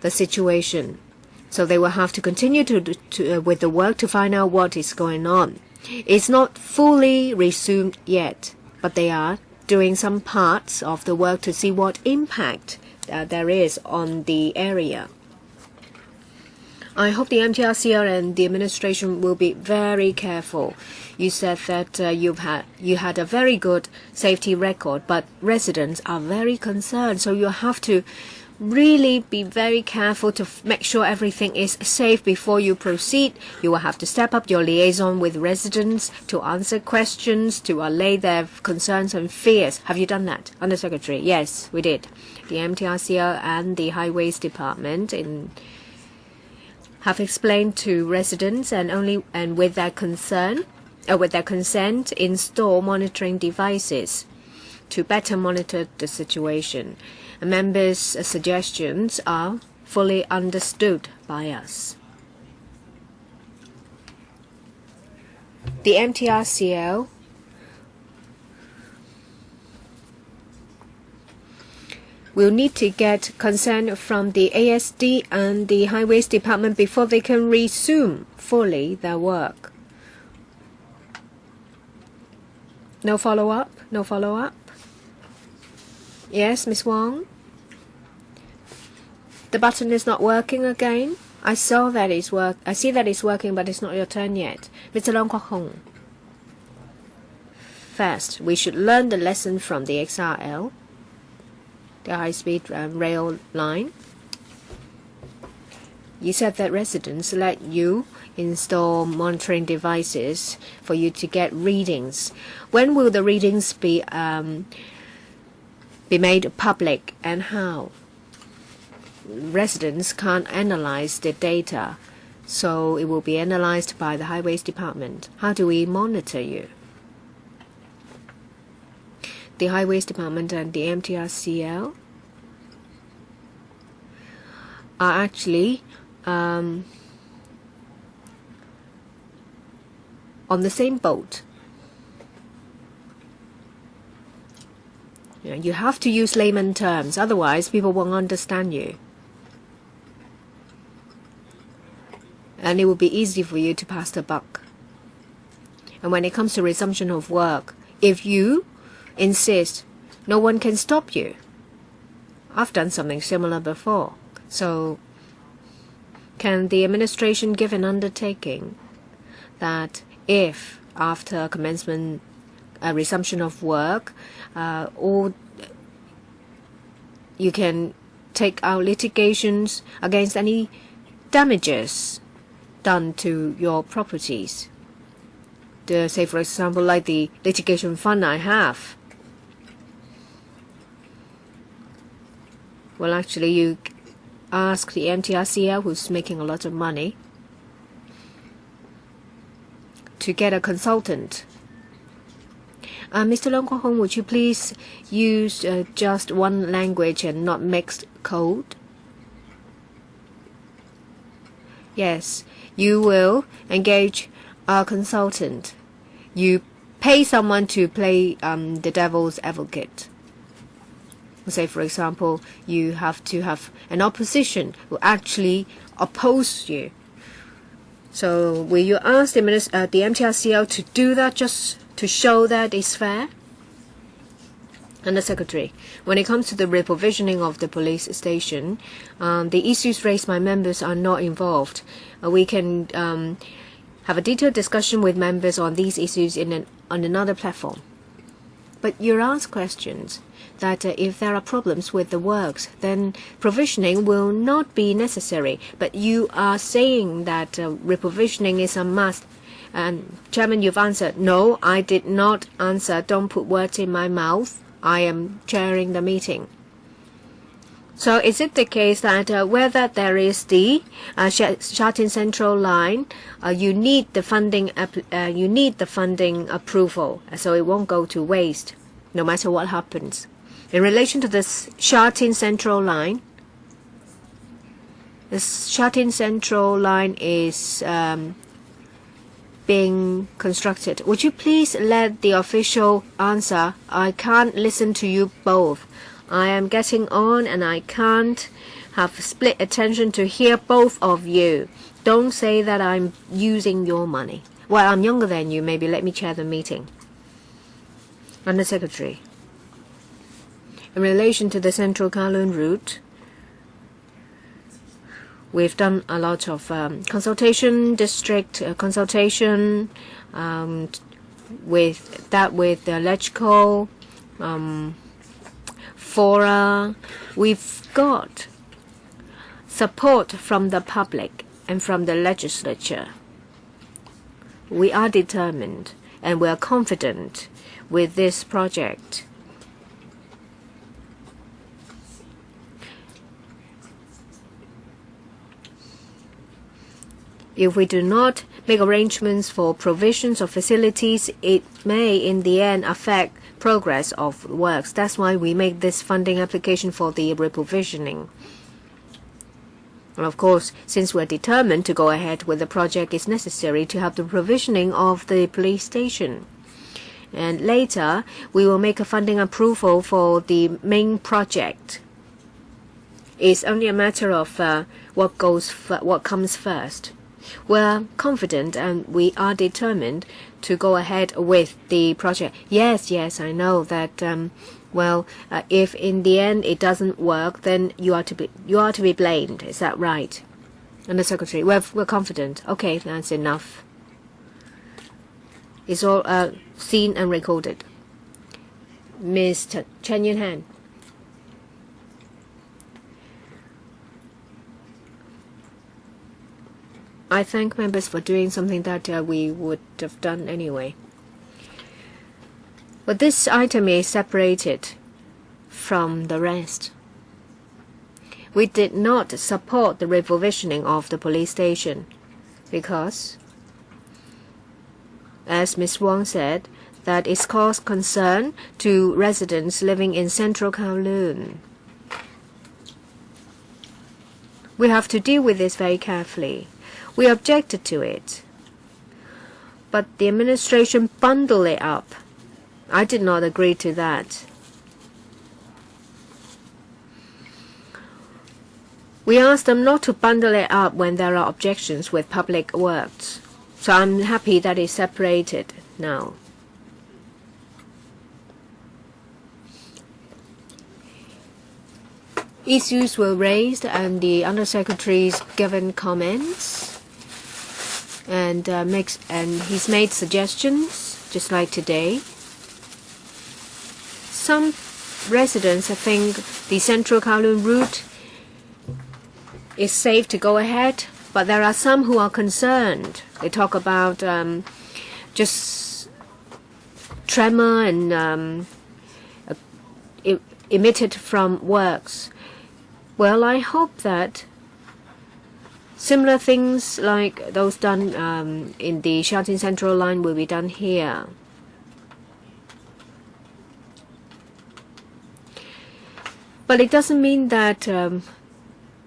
the situation. So they will have to continue with the work to find out what is going on. It's not fully resumed yet, but they are doing some parts of the work to see what impact there is on the area. I hope the MTRCR and the administration will be very careful. You said that you had a very good safety record, but residents are very concerned, so you have to really be very careful to make sure everything is safe before you proceed. You will have to step up your liaison with residents to answer questions, to allay their concerns and fears. Have you done that, Undersecretary? Yes, we did. The MTRCR and the Highways Department have explained to residents, and with their consent, install monitoring devices to better monitor the situation. Members' suggestions are fully understood by us. The MTRCL will need to get consent from the ASD and the Highways Department before they can resume fully their work. No follow-up? No follow-up? Yes, Ms. Wong? The button is not working again? I see that it's working, but it's not your turn yet. Mr. Leung Kwok Hong. First, we should learn the lesson from the XRL, the high-speed rail line. You said that residents let you install monitoring devices for you to get readings. When will the readings be made public, and how? Residents can't analyze the data, so it will be analyzed by the Highways Department. How do we monitor you? The Highways Department and the MTRCL are actually on the same boat. You have to use layman terms, otherwise people won't understand you. And it will be easy for you to pass the buck. And when it comes to resumption of work, if you insist, no one can stop you. I've done something similar before. So, can the administration give an undertaking that if after commencement, resumption of work, or you can take out litigations against any damages done to your properties? Say, for example, like the litigation fund I have. Well, actually, you ask the MTRCL, who's making a lot of money, to get a consultant. Mr. Leung Kwok Hong, would you please use just one language and not mixed code? Yes, you will engage a consultant. You pay someone to play the devil's advocate. Say, for example, you have to have an opposition who actually oppose you. So will you ask the MTRCL to do that just to show that it's fair? And the Secretary, when it comes to the reprovisioning of the police station, the issues raised by members are not involved. We can have a detailed discussion with members on these issues on another platform. But you ask questions that if there are problems with the works, then provisioning will not be necessary. But you are saying that reprovisioning is a must. And Chairman, you've answered. No, I did not answer. Don't put words in my mouth. I am chairing the meeting. So is it the case that whether there is the Sha Tin Central line, you need the funding approval, so it won't go to waste, no matter what happens. In relation to this Sha Tin Central line, the Sha Tin Central line is being constructed. Would you please let the official answer? I can't listen to you both. I am getting on and I can't have split attention to hear both of you. Don't say that I'm using your money. Well, I'm younger than you. Maybe let me chair the meeting. Under Secretary, in relation to the Central Kowloon route, we've done a lot of consultation, district consultation, with the electrical fora. We've got support from the public and from the legislature. We are determined and we are confident with this project. If we do not make arrangements for provisions of facilities, it may in the end affect progress of works. That's why we make this funding application for the reprovisioning. And of course, since we're determined to go ahead with the project, it's necessary to have the provisioning of the police station. And later, we will make a funding approval for the main project. It's only a matter of what comes first. We're confident and we are determined to go ahead with the project. Yes, I know that. If in the end it doesn't work, then you are to be blamed. Is that right? Undersecretary, we're confident. Okay, that's enough. It's all seen and recorded. Ms. Chen Yunhan. I thank members for doing something that we would have done anyway. But this item is separated from the rest. We did not support the reprovisioning of the police station because, as Ms. Wong said, that it caused concern to residents living in central Kowloon. We have to deal with this very carefully. We objected to it, but the administration bundled it up. I did not agree to that. We asked them not to bundle it up when there are objections with public works. So I'm happy that it's separated now. Issues were raised and the Undersecretary's given comments and he's made suggestions, just like today. Some residents think the Central Kowloon route is safe to go ahead, but there are some who are concerned. They talk about just tremor and emitted from works. Well, I hope that similar things like those done in the Shatin Central line will be done here. But it doesn't mean that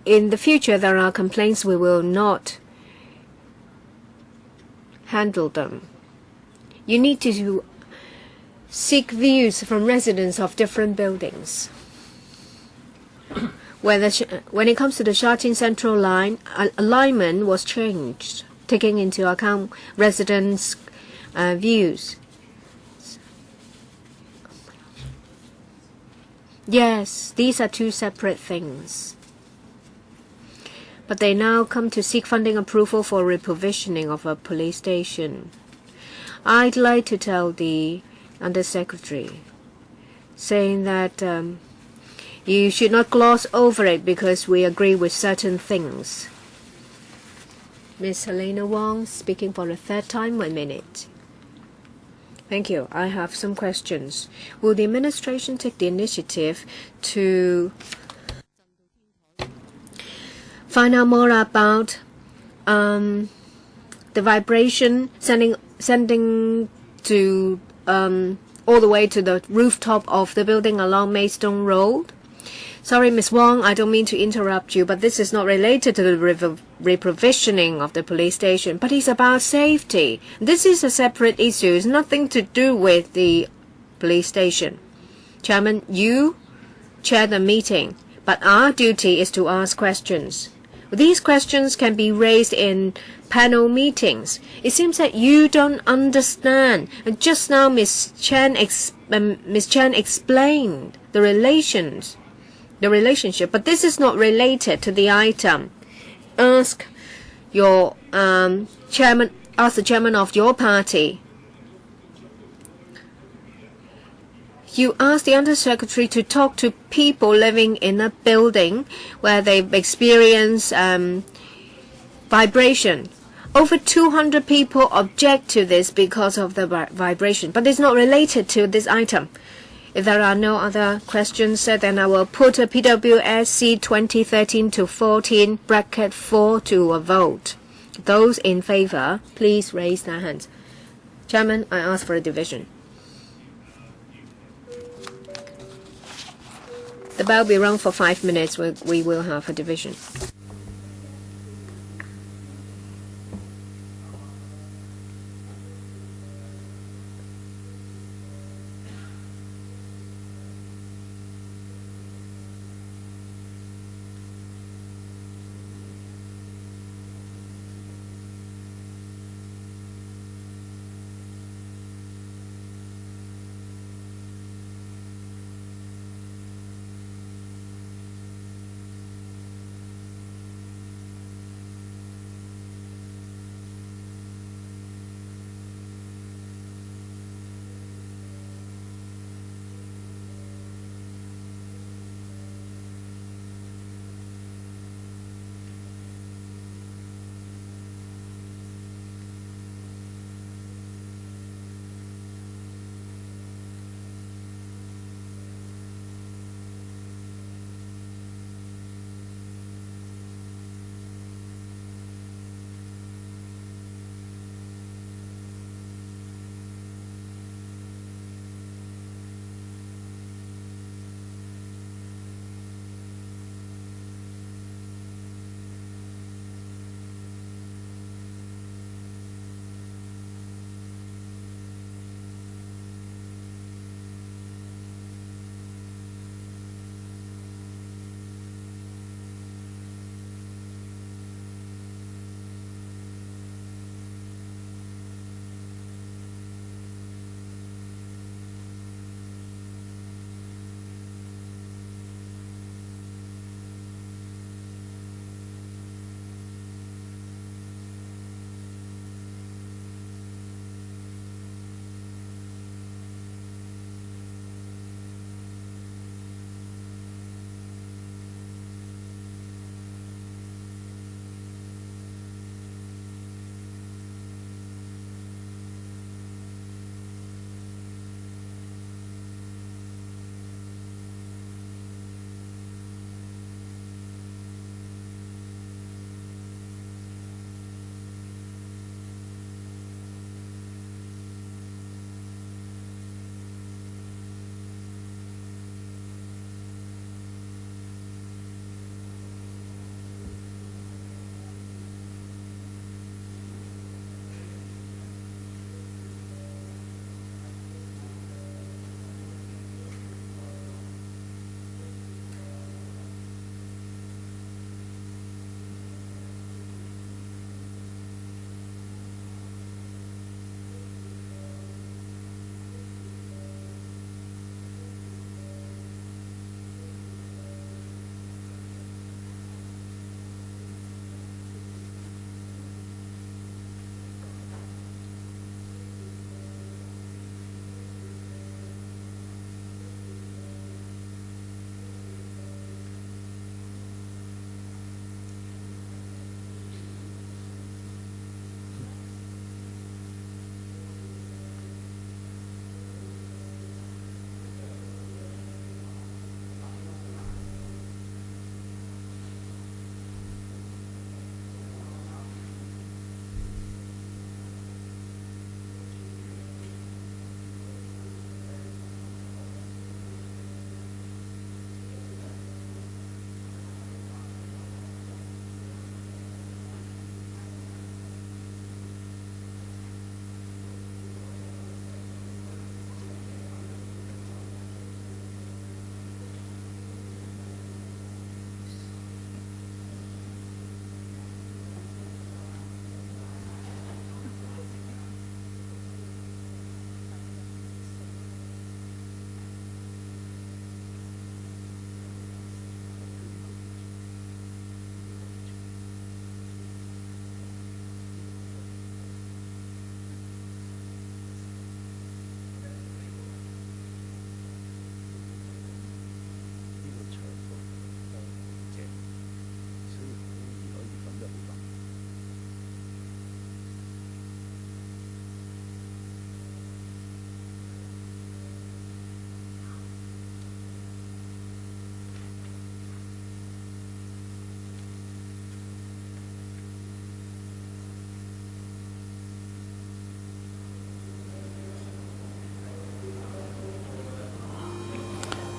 in the future there are complaints we will not handle them. You need to seek views from residents of different buildings. When it comes to the Shatin Central line, alignment was changed, taking into account residents' views. Yes, these are two separate things. But they now come to seek funding approval for reprovisioning of a police station. I'd like to tell the Undersecretary, saying that you should not gloss over it because we agree with certain things. Ms. Helena Wong, speaking for the third time, 1 minute. Thank you. I have some questions. Will the administration take the initiative to find out more about the vibration sending to all the way to the rooftop of the building along Maidstone Road? Sorry, Ms. Wong, I don't mean to interrupt you, but this is not related to the reprovisioning of the police station, but it's about safety. This is a separate issue. It's nothing to do with the police station. Chairman, you chair the meeting, but our duty is to ask questions. These questions can be raised in panel meetings. It seems that you don't understand. And just now, Ms. Chen explained the relationship, but this is not related to the item. Ask your chairman. Ask the chairman of your party. You ask the Undersecretary to talk to people living in a building where they've experienced vibration. Over 200 people object to this because of the vibration, but it's not related to this item. If there are no other questions, then I will put a PWSC 2013-14 bracket 4 to a vote. Those in favor, please raise their hands. Chairman, I ask for a division. The bell will be rung for 5 minutes. We will have a division.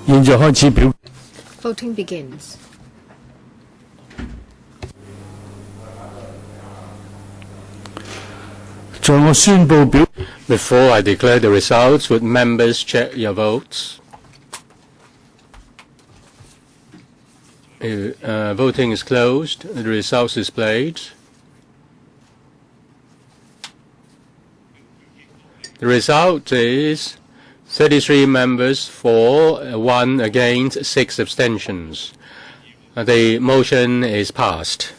現在開始表。Voting begins. Before I declare the results, would members check your votes? Voting is closed. The results displayed. The result is 33 members for, 1 against, 6 abstentions. The motion is passed.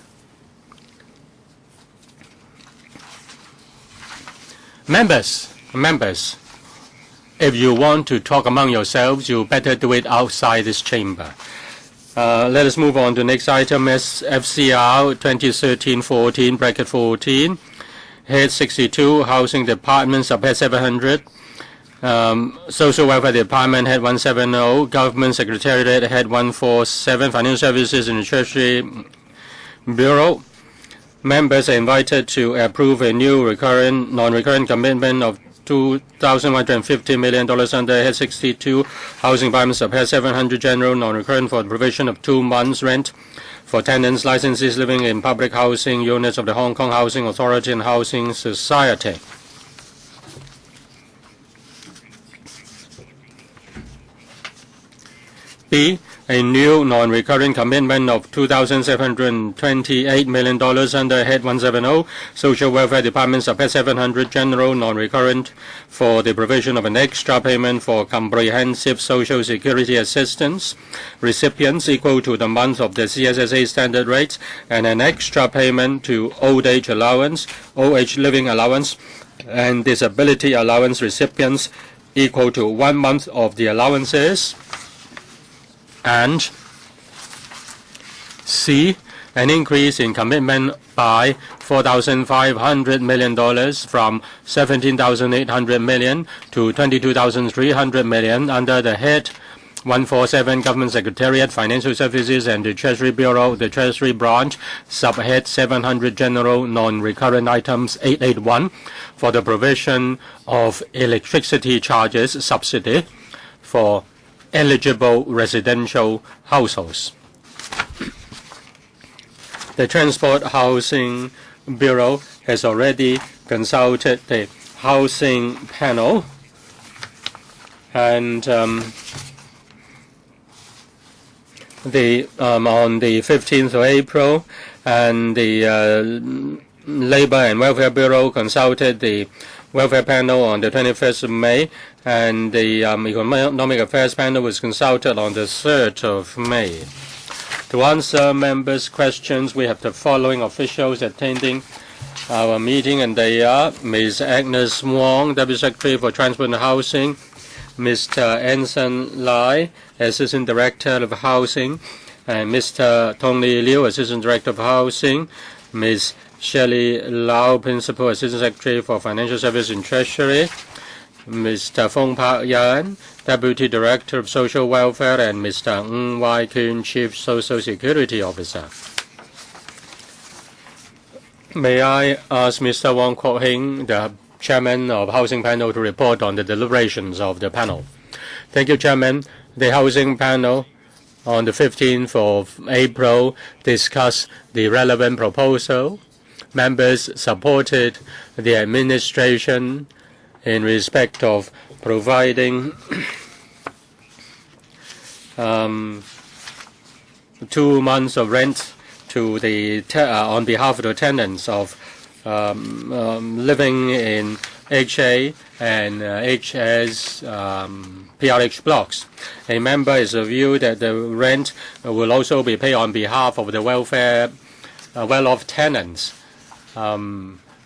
Members, if you want to talk among yourselves, you better do it outside this chamber. Let us move on to the next item, FCR 2013-14, bracket 14, Head 62, Housing Department, Subhead 700, Social Welfare Department, Head 170, Government Secretariat, Head 147, Financial Services and Treasury Bureau. Members are invited to approve a new non-recurrent commitment of $2,150 million under Head 62, Housing Environment Subhead 700, General Non-Recurrent for the provision of 2 months' rent for tenants, licensees living in public housing units of the Hong Kong Housing Authority and Housing Society. B. A new non-recurring commitment of $2,728 million under Head 170, Social Welfare Department, Subhead 700, General Non-Recurrent for the provision of an extra payment for comprehensive Social Security assistance recipients equal to the month of the CSSA standard rates, and an extra payment to old age allowance, old age living allowance, and disability allowance recipients equal to 1 month of the allowances. And C, an increase in commitment by $4,500 million from $17,800 million to $22,300 million under the Head 147 Government Secretariat, Financial Services and the Treasury Bureau, the Treasury Branch, Subhead 700 General Non-Recurrent Items 881 for the provision of electricity charges subsidy for eligible residential households. The Transport Housing Bureau has already consulted the housing panel, and on the 15th of April, and the Labor and Welfare Bureau consulted the Welfare Panel on the 21st of May, and the Economic Affairs Panel was consulted on the 3rd of May. To answer members' questions, we have the following officials attending our meeting, and they are Ms. Agnes Wong, Deputy Secretary for Transport and Housing, Mr. Anson Lai, Assistant Director of Housing, and Mr. Tony Liu, Assistant Director of Housing, Ms. Shelley Lau, Principal Assistant Secretary for Financial Services and Treasury, Mr. Fong Park Yan, Deputy Director of Social Welfare, and Mr. Ng Wai Kun, Chief Social Security Officer. May I ask Mr. Wong Kwok Hing, the Chairman of Housing Panel, to report on the deliberations of the panel. Thank you, Chairman. The Housing Panel on the 15th of April discussed the relevant proposal. Members supported the administration in respect of providing 2 months of rent to the on behalf of the tenants of living in HA and HS PRH blocks. A member is of view that the rent will also be paid on behalf of the well-off tenants.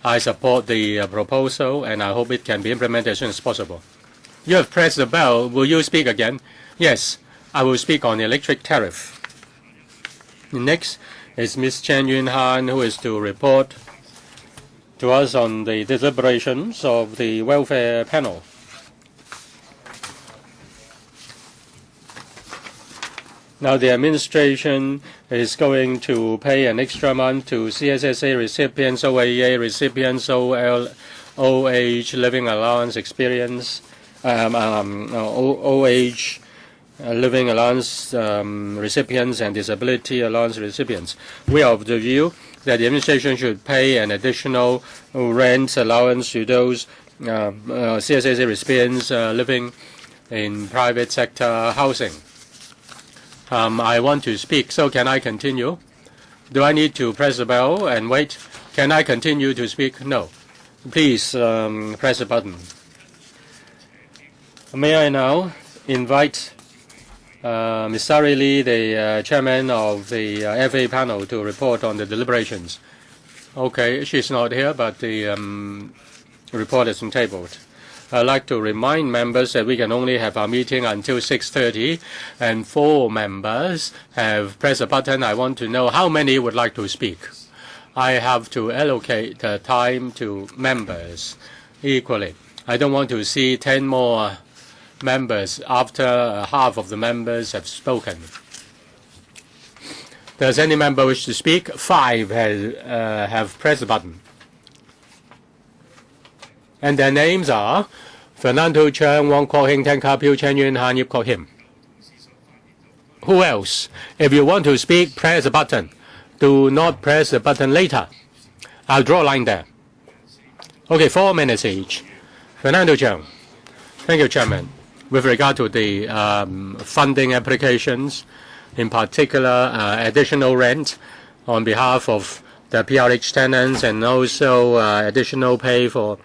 I support the proposal, and I hope it can be implemented as soon as possible. You have pressed the bell. Will you speak again? Yes, I will speak on the electric tariff. Next is Ms. Chen Yun Han, who is to report to us on the deliberations of the welfare panel. Now the administration is going to pay an extra month to CSSA recipients, OAEA recipients, OH living allowance experience, OH living allowance recipients and disability allowance recipients. We are of the view that the administration should pay an additional rent allowance to those CSSA recipients living in private sector housing. I want to speak, so can I continue? Do I need to press the bell and wait? Can I continue to speak? No. Please press the button. May I now invite Ms. Sari Lee, the chairman of the FA panel, to report on the deliberations. Okay, she's not here, but the report has been tabled. I'd like to remind members that we can only have our meeting until 6:30, and 4 members have pressed a button. I want to know how many would like to speak. I have to allocate the time to members equally. I don't want to see 10 more members after half of the members have spoken. Does any member wish to speak? 5 have pressed the button. And their names are Fernando Cheung, Wong Kwok Hing, Tan Ka Piu, Chen Yun Han, Yip Kok Him. Who else? If you want to speak, press the button. Do not press the button later. I'll draw a line there. Okay, 4 minutes each. Fernando Cheung. Thank you, Chairman. With regard to the funding applications, in particular additional rent on behalf of the PRH tenants and also additional pay for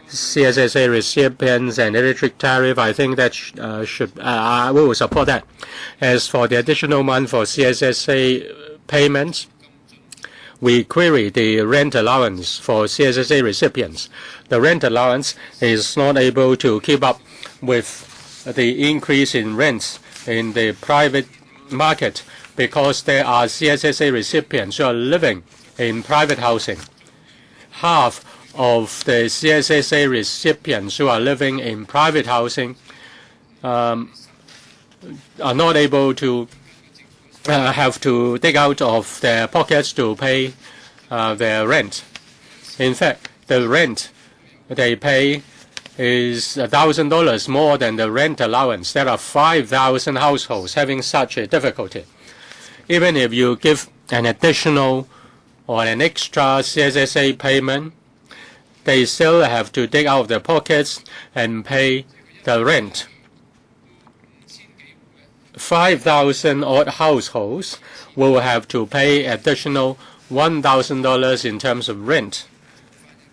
CSSA recipients and electric tariff, I think that we will support that. As for the additional month for CSSA payments, we query the rent allowance for CSSA recipients. The rent allowance is not able to keep up with the increase in rents in the private market because there are CSSA recipients who are living in private housing. Half of the CSSA recipients who are living in private housing are not able to have to dig out of their pockets to pay their rent. In fact, the rent they pay is $1,000 more than the rent allowance. There are 5,000 households having such a difficulty. Even if you give an additional or an extra CSSA payment, they still have to dig out of their pockets and pay the rent. 5,000 odd households will have to pay additional $1,000 in terms of rent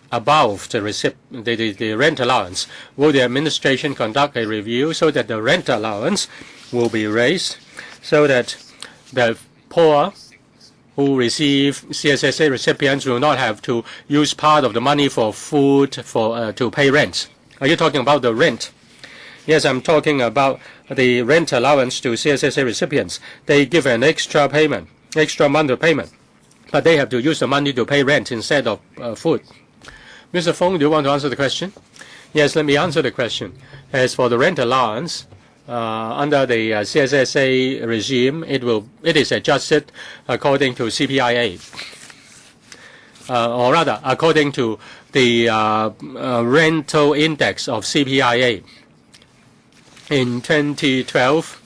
above the rent allowance. Will the administration conduct a review so that the rent allowance will be raised so that the poor who receive CSSA recipients will not have to use part of the money for food to pay rent? Are you talking about the rent? Yes, I'm talking about the rent allowance to CSSA recipients. They give an extra payment, extra month of payment, but they have to use the money to pay rent instead of food. Mr. Fong, do you want to answer the question? Yes, let me answer the question. As for the rent allowance, under the CSSA regime, it is adjusted according to CPIA, or rather, according to the rental index of CPIA. In 2012,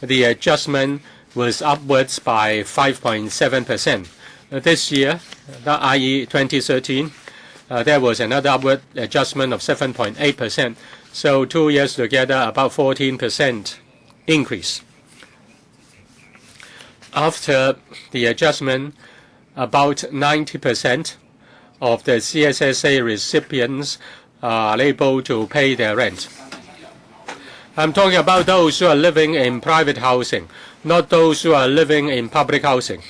the adjustment was upwards by 5.7%. This year, i.e. 2013, there was another upward adjustment of 7.8%. So 2 years together, about 14% increase. After the adjustment, about 90% of the CSSA recipients are able to pay their rent. I'm talking about those who are living in private housing, not those who are living in public housing.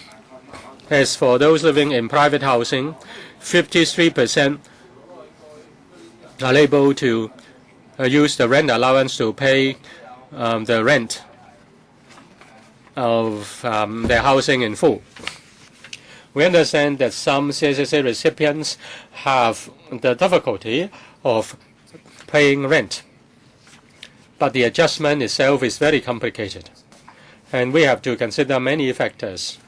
As for those living in private housing, 53% are able to use the rent allowance to pay the rent of their housing in full. We understand that some CSSA recipients have the difficulty of paying rent, but the adjustment itself is very complicated, and we have to consider many factors.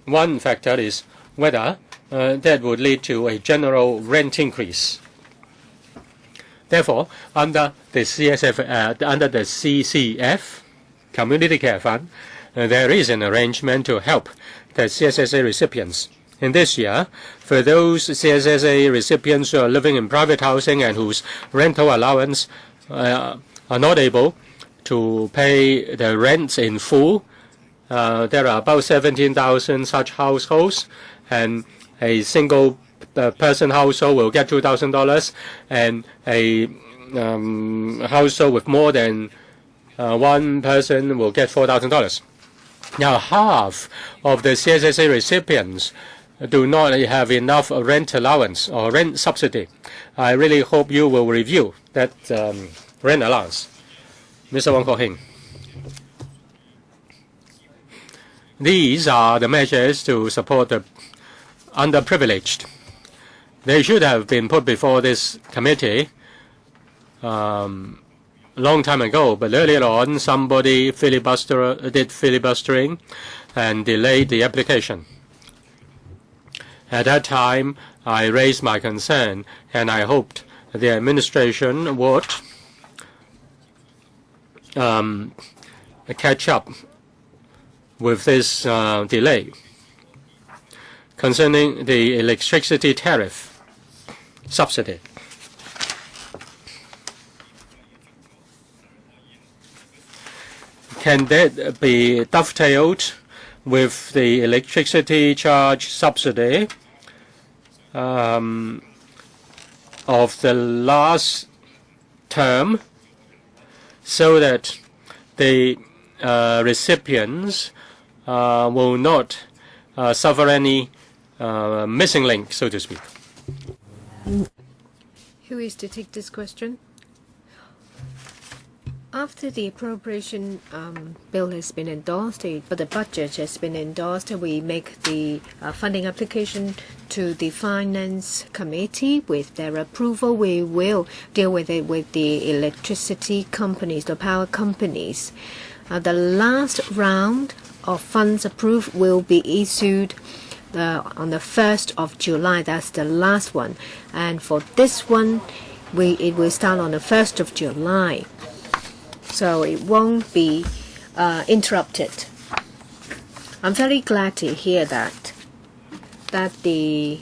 One factor is whether that would lead to a general rent increase. Therefore, under the CCF, Community Care Fund, there is an arrangement to help the CSSA recipients. In this year, for those CSSA recipients who are living in private housing and whose rental allowance are not able to pay the rents in full, there are about 17,000 such households, and a single person household will get $2,000, and a household with more than one person will get $4,000. Now, half of the CSSA recipients do not have enough rent allowance or rent subsidy. I really hope you will review that rent allowance. Mr. Wong Kok-hing. These are the measures to support the underprivileged. They should have been put before this committee long time ago, but earlier on somebody did filibustering and delayed the application. At that time, I raised my concern, and I hoped the administration would catch up with this delay concerning the electricity tariff subsidy. Can that be dovetailed with the electricity charge subsidy of the last term, so that the recipients will not suffer any missing link, so to speak? Who is to take this question? After the appropriation bill has been endorsed, but the budget has been endorsed, we make the funding application to the Finance Committee. With their approval, we will deal with it with the electricity companies, the power companies. The last round of funds approved will be issued on the 1st of July. That's the last one. And for this one, it will start on the 1st of July. So it won't be interrupted. I'm very glad to hear that the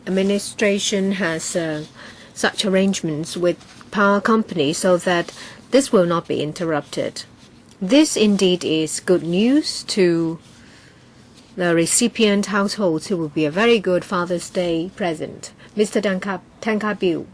administration has such arrangements with power companies so that this will not be interrupted. This indeed is good news to the recipient households, who will be a very good Father's Day present. Mr. Tan Ka-biu.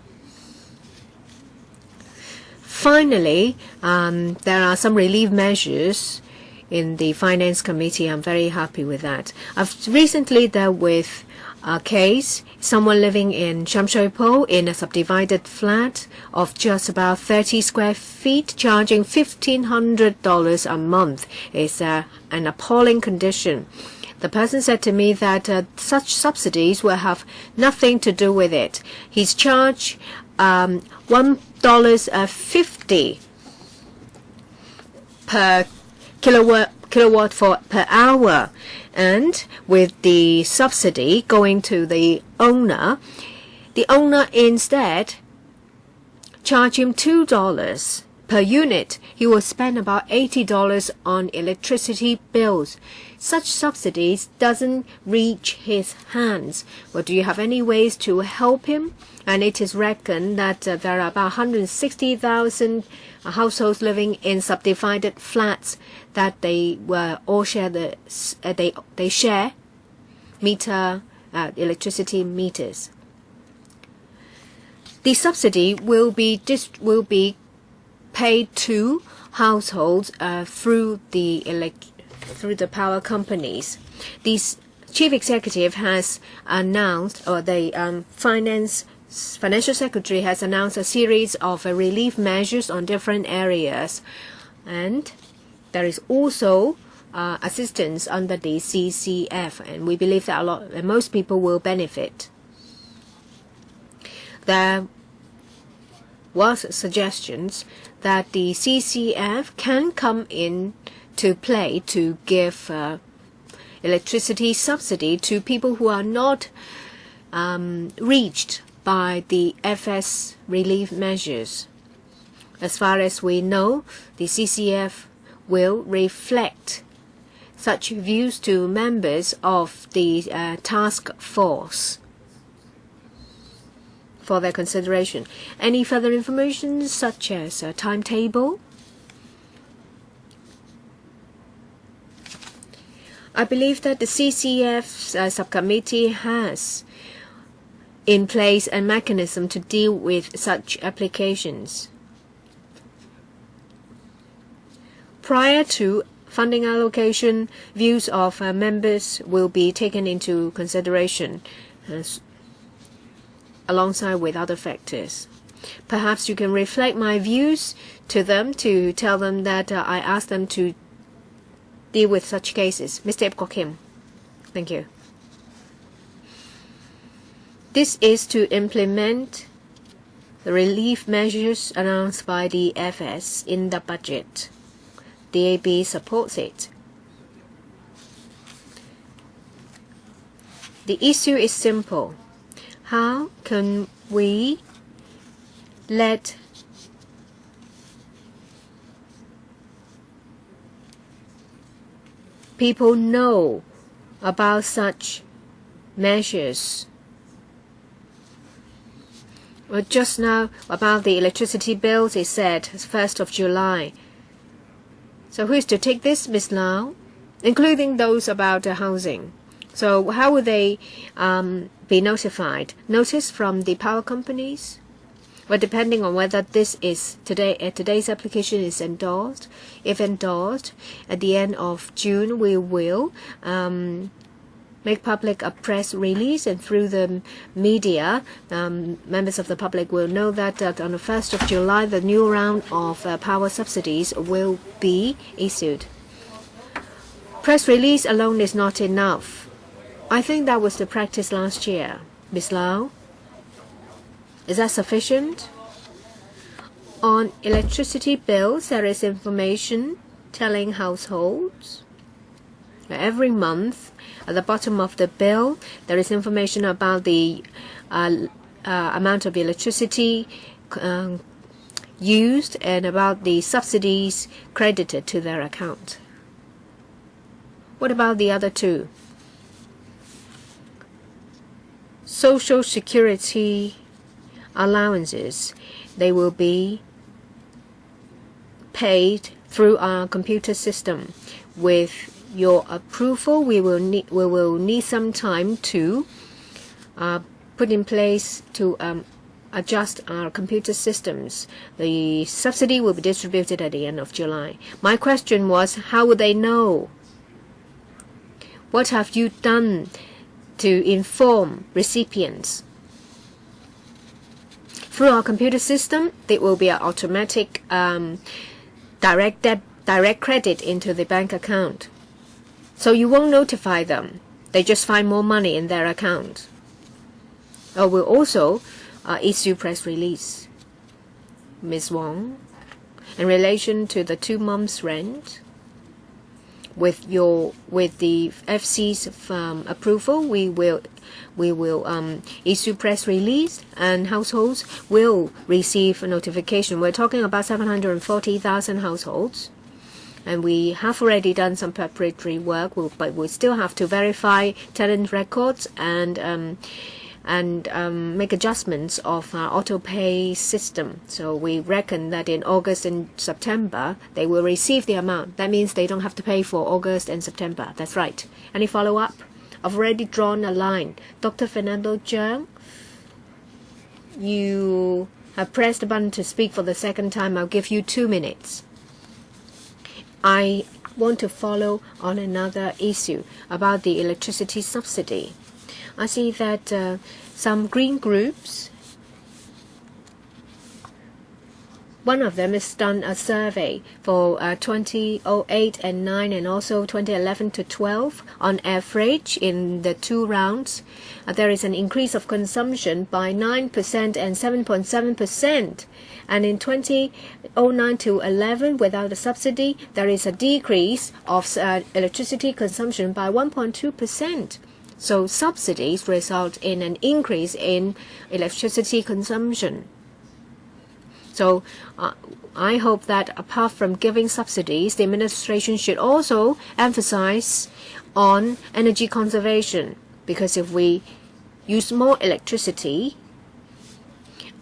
Finally, there are some relief measures in the Finance Committee. I'm very happy with that. I've recently dealt with a case, someone living in Sham Shui Po in a subdivided flat of just about 30 square feet, charging $1,500 a month. It's an appalling condition. The person said to me that such subsidies will have nothing to do with it. He's charged $1.50 per kilowatt per hour, and with the subsidy going to the owner instead charge him $2 per unit. He will spend about $80 on electricity bills. Such subsidies doesn't reach his hands. Well, do you have any ways to help him? And it is reckoned that there are about 160,000 households living in subdivided flats that they all share they share electricity meters. The subsidy will be paid to households through the power companies. The chief executive has announced, or the financial secretary has announced, a series of relief measures on different areas, and there is also assistance under the CCF, and we believe that most people will benefit. There was suggestions that the CCF can come in to play to give electricity subsidy to people who are not reached by the FS relief measures. As far as we know, the CCF will reflect such views to members of the task force for their consideration. Any further information such as a timetable? I believe that the CCF subcommittee has in place a mechanism to deal with such applications. Prior to funding allocation, views of members will be taken into consideration alongside with other factors. Perhaps you can reflect my views to them to tell them that I asked them to deal with such cases. Mr. Ip Kwok Kim. Thank you. This is to implement the relief measures announced by the FS in the budget. The AB supports it. The issue is simple. How can we let people know about such measures? Well, just now about the electricity bills, it said 1st of July. So who is to take this, Ms. Lau? Including those about housing. So how will they be notified? Notice from the power companies? Well, depending on whether this is today's application is endorsed. If endorsed, at the end of June, we will make public a press release, and through the media, members of the public will know that on the 1st of July, the new round of power subsidies will be issued. Press release alone is not enough. I think that was the practice last year. Ms. Lau, is that sufficient? On electricity bills, there is information telling households every month. At the bottom of the bill, there is information about the amount of electricity used and about the subsidies credited to their account. What about the other two? Social Security allowances, they will be paid through our computer system. With your approval, we will need some time to put in place to adjust our computer systems. The subsidy will be distributed at the end of July. My question was, how would they know? What have you done to inform recipients? Through our computer system, there will be an automatic direct credit into the bank account. So you won't notify them. They just find more money in their account. We'll also issue press release. Ms. Wong, in relation to the 2 months rent, with the FC's approval, we will issue press release, and households will receive a notification. We're talking about 740,000 households, and we have already done some preparatory work, but we still have to verify tenant records and make adjustments of our auto-pay system. So we reckon that in August and September, they will receive the amount. That means they don't have to pay for August and September. That's right. Any follow-up? I've already drawn a line. Dr. Fernando Cheung, you have pressed the button to speak for the second time. I'll give you 2 minutes. I want to follow on another issue about the electricity subsidy. I see that some green groups, one of them has done a survey for 2008 and 9 and also 2011 to 12. On average, in the 2 rounds, there is an increase of consumption by 9% and 7.7%. And in 2009 to 11, without a subsidy, there is a decrease of electricity consumption by 1.2%. So subsidies result in an increase in electricity consumption. So I hope that apart from giving subsidies, the administration should also emphasize on energy conservation, because if we use more electricity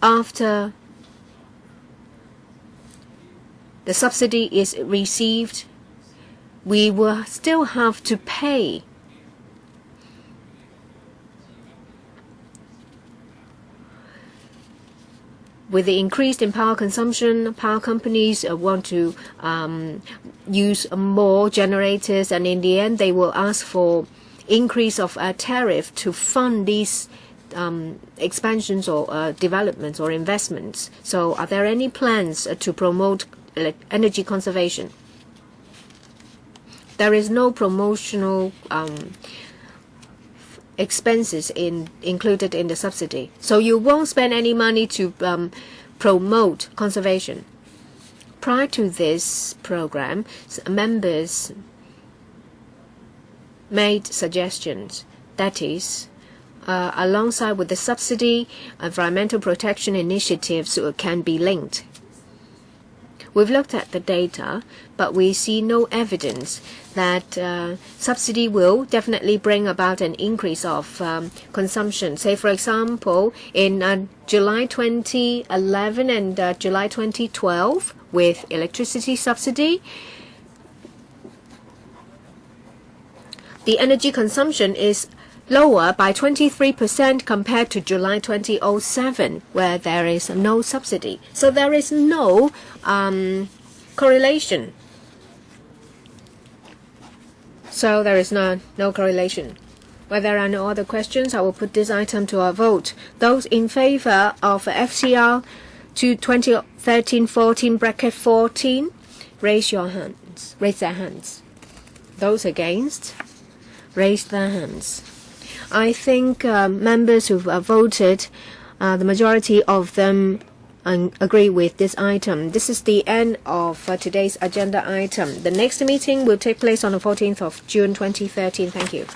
after the subsidy is received, we will still have to pay. With the increase in power consumption, power companies want to use more generators, and in the end they will ask for increase of tariff to fund these expansions or developments or investments. So are there any plans to promote energy conservation? There is no promotional expenses included in the subsidy. So you won't spend any money to promote conservation. Prior to this program, members made suggestions. That is, alongside with the subsidy, environmental protection initiatives can be linked. We've looked at the data, but we see no evidence that subsidy will definitely bring about an increase of consumption. Say, for example, in July 2011 and July 2012, with electricity subsidy, the energy consumption is lower by 23% compared to July 2007, where there is no subsidy. So there is no correlation. So there is no correlation. Where there are no other questions, I will put this item to a vote. Those in favor of FCR to 2013-14 raise your hands. Raise their hands. Those against, raise their hands. I think members who voted, the majority of them agree with this item. This is the end of today's agenda item. The next meeting will take place on the 14th of June 2013. Thank you.